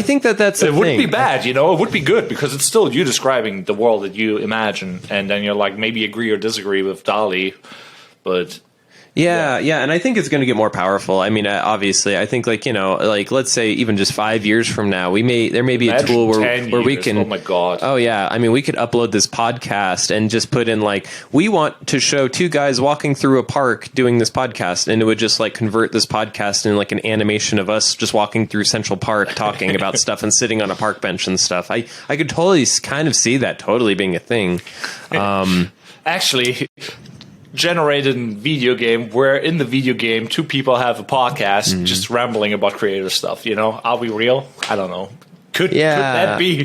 think that's it wouldn't be bad, it would be good because it's still you describing the world that you imagine, and then you're maybe agree or disagree with DALL-E, but. Yeah, and I think it's going to get more powerful. I mean, obviously, I think let's say even just 5 years from now, there may be a tool where we can. Oh my god! Oh yeah, I mean, we could upload this podcast and just put in we want to show two guys walking through a park doing this podcast, and it would just convert this podcast in an animation of us just walking through Central Park talking about stuff and sitting on a park bench and stuff. I could totally kind of see that totally being a thing. Actually. Generated in video game where in the video game two people have a podcast just rambling about creative stuff. Are we real? I don't know. Could that be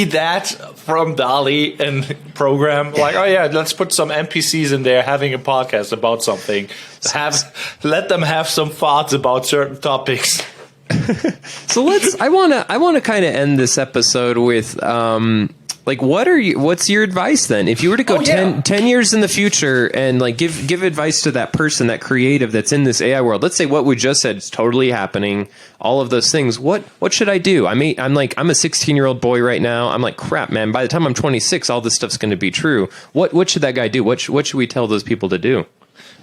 that from DALL-E and program let's put some NPCs in there having a podcast about something, let them have some thoughts about certain topics. So I want to kind of end this episode with Like, what's your advice then? If you were to go 10 years in the future and like give advice to that person, that creative that's in this AI world, let's say what we just said is totally happening, all of those things, what should I do? I'm a 16-year-old boy right now. I'm like, crap, man, by the time I'm 26, all this stuff's going to be true. What should that guy do? What should we tell those people to do?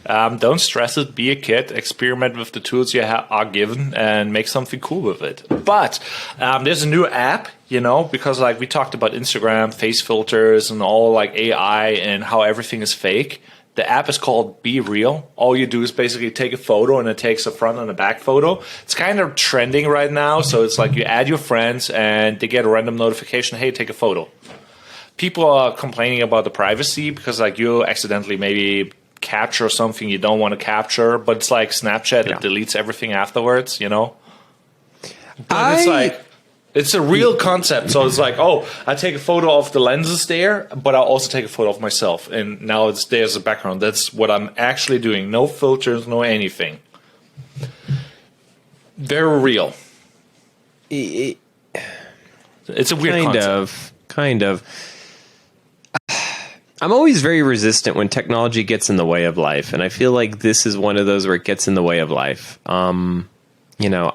Don't stress it. Be a kid. Experiment with the tools you are given and make something cool with it. But there's a new app, because like we talked about Instagram, face filters, and all like AI and how everything is fake. The app is called Be Real. All you do is basically take a photo and it takes a front and a back photo. It's kind of trending right now. So it's like you add your friends and they get a random notification. Hey, take a photo. People are complaining about the privacy because like you accidentally maybe capture something you don't want to capture, but it's like Snapchat, it deletes everything afterwards, But it's like, it's a real concept. So it's like, I take a photo of the lenses there, but I'll also take a photo of myself. And now there's a background. That's what I'm actually doing. No filters, no anything. Very real. It's a weird concept. Kind of. I'm always very resistant when technology gets in the way of life, and I feel like this is one of those where it gets in the way of life. I know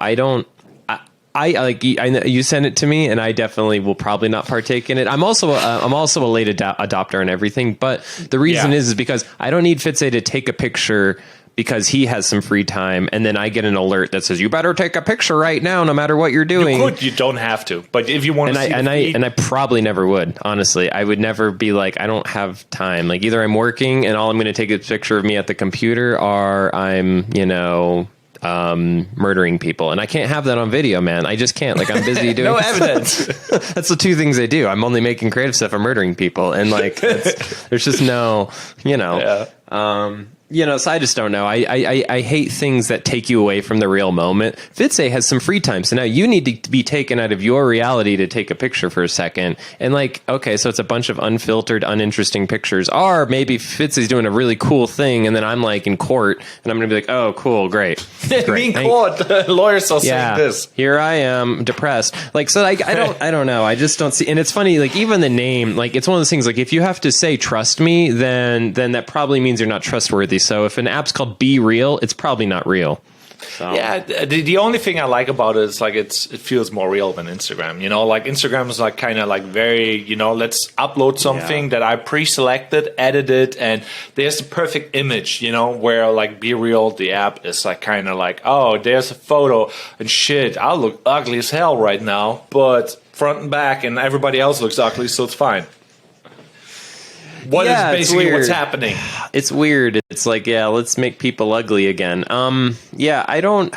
you sent it to me, and I definitely will probably not partake in it. I'm also a late adopter and everything, but the reason is because I don't need Fitze to take a picture because he has some free time, and then I get an alert that says you better take a picture right now, no matter what you're doing. You don't have to, but if you want to, I probably never would. Honestly, I would never be like, I don't have time. Like either I'm working and all I'm going to take a picture of me at the computer, or I'm murdering people, and I can't have that on video, man. I just can't. Like I'm busy doing no evidence. That's the two things I do. I'm only making creative stuff. I'm murdering people, and like there's just no, so I just don't know. I hate things that take you away from the real moment. Fitze has some free time, so now you need to be taken out of your reality to take a picture for a second. And like, okay, so it's a bunch of unfiltered, uninteresting pictures. Or maybe Fitze's doing a really cool thing, and then I'm like in court, and I'm going to be like, oh, cool, great. In court, lawyers are saying this. Here I am, depressed. Like, so I don't know. I just don't see. And it's funny, like even the name, like it's one of those things. Like if you have to say trust me, then that probably means you're not trustworthy. So if an app's called Be Real, it's probably not real. So. Yeah, the only thing I like about it is like it feels more real than Instagram. Like Instagram is like kind of like very, let's upload something that I pre-selected, edited, and there's the perfect image, where like Be Real, the app is like kind of like, oh, there's a photo and shit, I'll look ugly as hell right now, but front and back and everybody else looks ugly, so it's fine. What is basically what's happening? It's weird. It's like, let's make people ugly again. I don't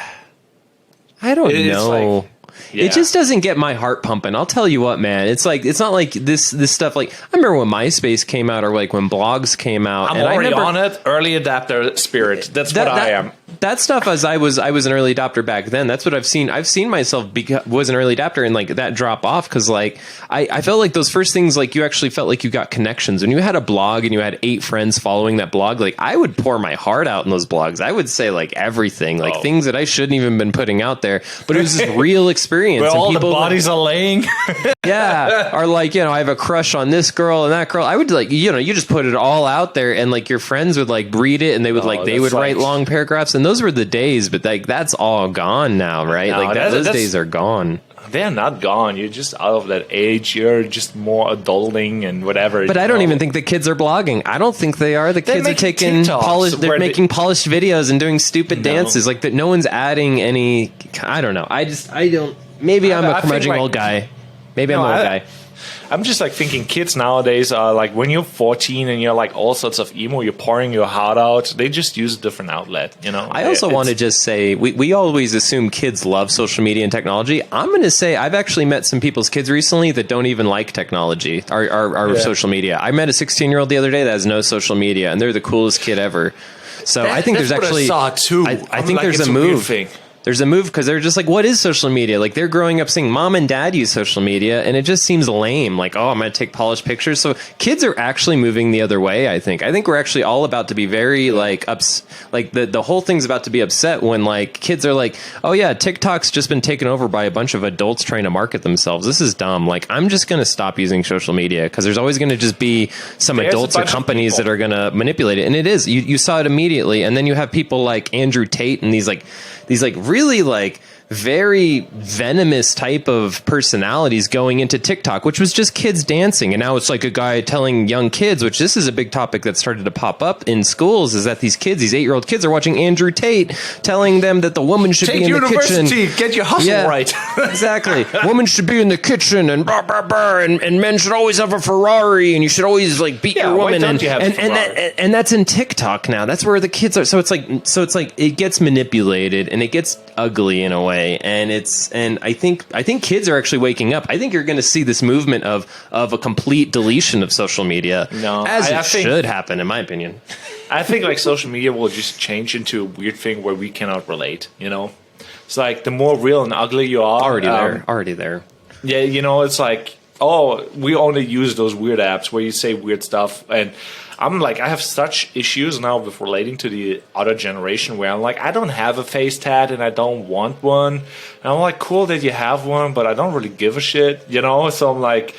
know. Like, it just doesn't get my heart pumping. I'll tell you what, man. It's like, it's not like this stuff. Like I remember when MySpace came out, or like when blogs came out. I'm already on it. Early adapter spirit. That's what I am. That stuff, as I was an early adopter back then. That's what I've seen. I've seen myself was an early adopter, and like that drop off because like I felt like those first things, like you actually felt like you got connections when you had a blog and you had 8 friends following that blog. Like I would pour my heart out in those blogs. I would say like everything, like things that I shouldn't even been putting out there, but it was this real experience. Where and all people, the bodies are laying. or like I have a crush on this girl and that girl. I would like you just put it all out there, and like your friends would like read it, and they would write long paragraphs, and those were the days. But like that's all gone now, right? No, like those days are gone. They're not gone. You're just out of that age. You're just more adulting and whatever. But I don't even think the kids are blogging. I don't think they are. The kids are taking polished. They're making polished videos and doing stupid dances. Like that. No one's adding any. I don't know. I don't. Maybe I'm a curmudgeon old guy. Maybe I'm an old guy. I'm just like thinking kids nowadays are like when you're 14 and you're like all sorts of emo, you're pouring your heart out. They just use a different outlet, I also want to just say we always assume kids love social media and technology. I'm going to say I've actually met some people's kids recently that don't even like technology or social media. I met a 16-year-old the other day that has no social media, and they're the coolest kid ever. So I think there's actually I saw too. I think there's a move. there's a move because they're just like, what is social media? Like they're growing up seeing mom and dad use social media, and it just seems lame. Like, oh, I'm going to take polished pictures. So kids are actually moving the other way. I think we're actually all about to be very like the whole thing's about to be upset when like kids are like, oh yeah, TikTok's just been taken over by a bunch of adults trying to market themselves. This is dumb. Like I'm just going to stop using social media because there's always going to just be some adults or companies that are going to manipulate it. And it is, you saw it immediately. And then you have people like Andrew Tate and these really like very venomous type of personalities going into TikTok, which was just kids dancing. And now it's like a guy telling young kids, which this is a big topic that started to pop up in schools, is that these 8-year-old kids are watching Andrew Tate telling them that the woman should be in the kitchen. Get your hustle right. Exactly. Women should be in the kitchen and and men should always have a Ferrari and you should always like beat your woman. And that's in TikTok now. That's where the kids are. So it's like it gets manipulated and it gets ugly in a way. And I think kids are actually waking up. I think you're going to see this movement of a complete deletion of social media, as it should happen, in my opinion. I think like social media will just change into a weird thing where we cannot relate. It's like the more real and ugly you are, already there. Yeah, it's like, oh, we only use those weird apps where you say weird stuff, and I'm like, I have such issues now with relating to the other generation where I'm like, I don't have a face tat and I don't want one. And I'm like, cool that you have one, but I don't really give a shit, So I'm like,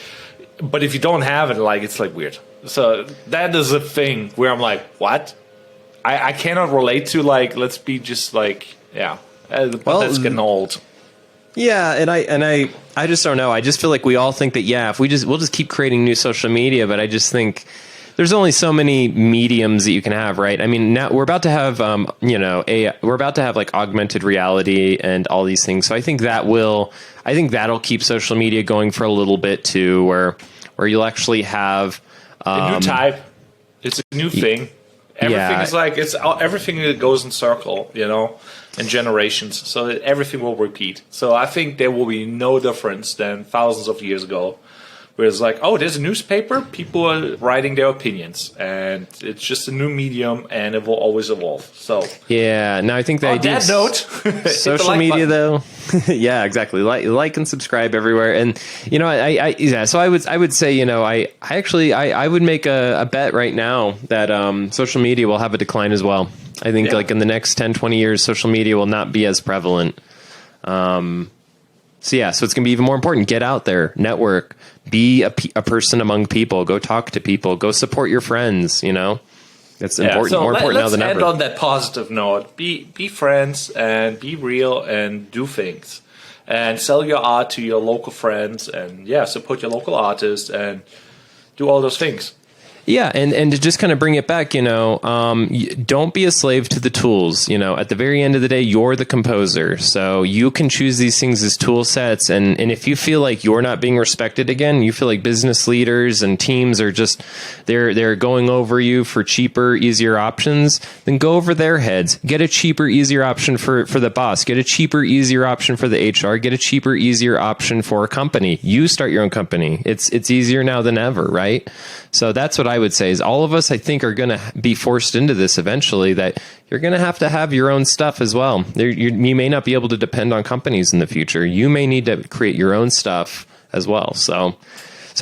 but if you don't have it, like, it's like weird. So that is a thing where I'm like, what? I cannot relate to like, let's be just like, yeah. But that's getting old. Yeah, and I just don't know. I just feel like we all think that if we'll just keep creating new social media, but I just think there's only so many mediums that you can have, right? I mean, now we're about to have we're about to have like augmented reality and all these things. So I think that'll keep social media going for a little bit too, where you'll actually have a new type. It's a new thing. Everything is like everything that goes in circle, and generations. So that everything will repeat. So I think there will be no difference than thousands of years ago. Where it's like, oh, there's a newspaper, people are writing their opinions, and it's just a new medium, and it will always evolve. So yeah, no, I think the idea. On that note, social media though, yeah, exactly. Like and subscribe everywhere, and So I would say, I would make a bet right now that social media will have a decline as well. I think like in the next 10, 20 years, social media will not be as prevalent. So it's going to be even more important. Get out there, network, be a person among people, go talk to people, go support your friends. It's important, more important now than ever. Let's end on that positive note. Be friends and be real and do things, and sell your art to your local friends, and support your local artists and do all those things. Yeah, and to just kind of bring it back, don't be a slave to the tools. At the very end of the day, you're the composer. So you can choose these things as tool sets. And if you feel like you're not being respected again, you feel like business leaders and teams are just, they're going over you for cheaper, easier options, then go over their heads. Get a cheaper, easier option for the boss. Get a cheaper, easier option for the HR. Get a cheaper, easier option for a company. You start your own company. It's easier now than ever, right? So that's what I would say is all of us, I think, are going to be forced into this eventually, that you're going to have your own stuff as well. You may not be able to depend on companies in the future. You may need to create your own stuff as well. So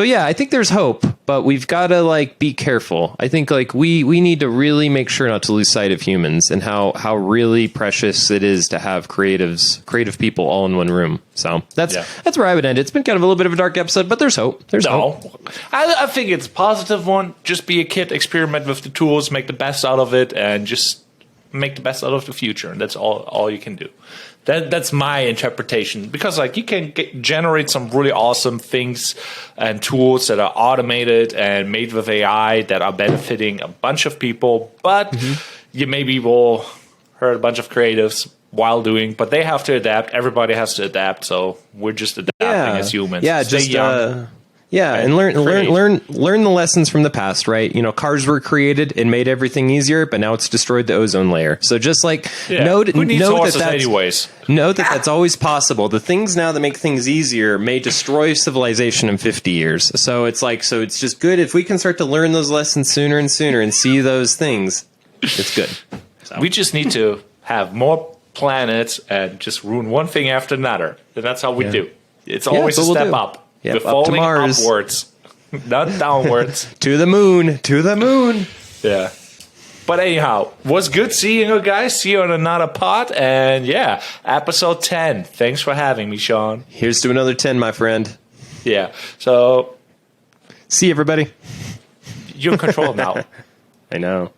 yeah, I think there's hope, but we've got to be careful. I think we need to really make sure not to lose sight of humans and how really precious it is to have creative people all in one room. So that's where I would end. It's been kind of a little bit of a dark episode, but there's hope. Hope. I think it's a positive one. Just be a kid, experiment with the tools, make the best out of it, and just make the best out of the future. And that's all you can do. That's my interpretation, because you can generate some really awesome things and tools that are automated and made with AI that are benefiting a bunch of people, but you maybe will hurt a bunch of creatives while doing, but they have to adapt. Everybody has to adapt, so we're just adapting as humans. Yeah, Stay young. And learn the lessons from the past, right? Cars were created and made everything easier, but now it's destroyed the ozone layer. So just know that that's always possible. The things now that make things easier may destroy civilization in 50 years. So it's just good if we can start to learn those lessons sooner and sooner and see those things. It's good. We just need to have more planets and just ruin one thing after another. And that's how we do. It's always a that's what step we'll do. up. Yep, We're up to falling Mars. upwards, not downwards. To the moon. To the moon. Yeah. But anyhow, was good seeing you guys. See you on another pod. And yeah, episode 10. Thanks for having me, Sean. Here's to another 10, my friend. Yeah. So See you, everybody. you're in control now. I know.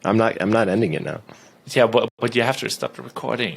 I'm not ending it now. Yeah, but you have to stop the recording.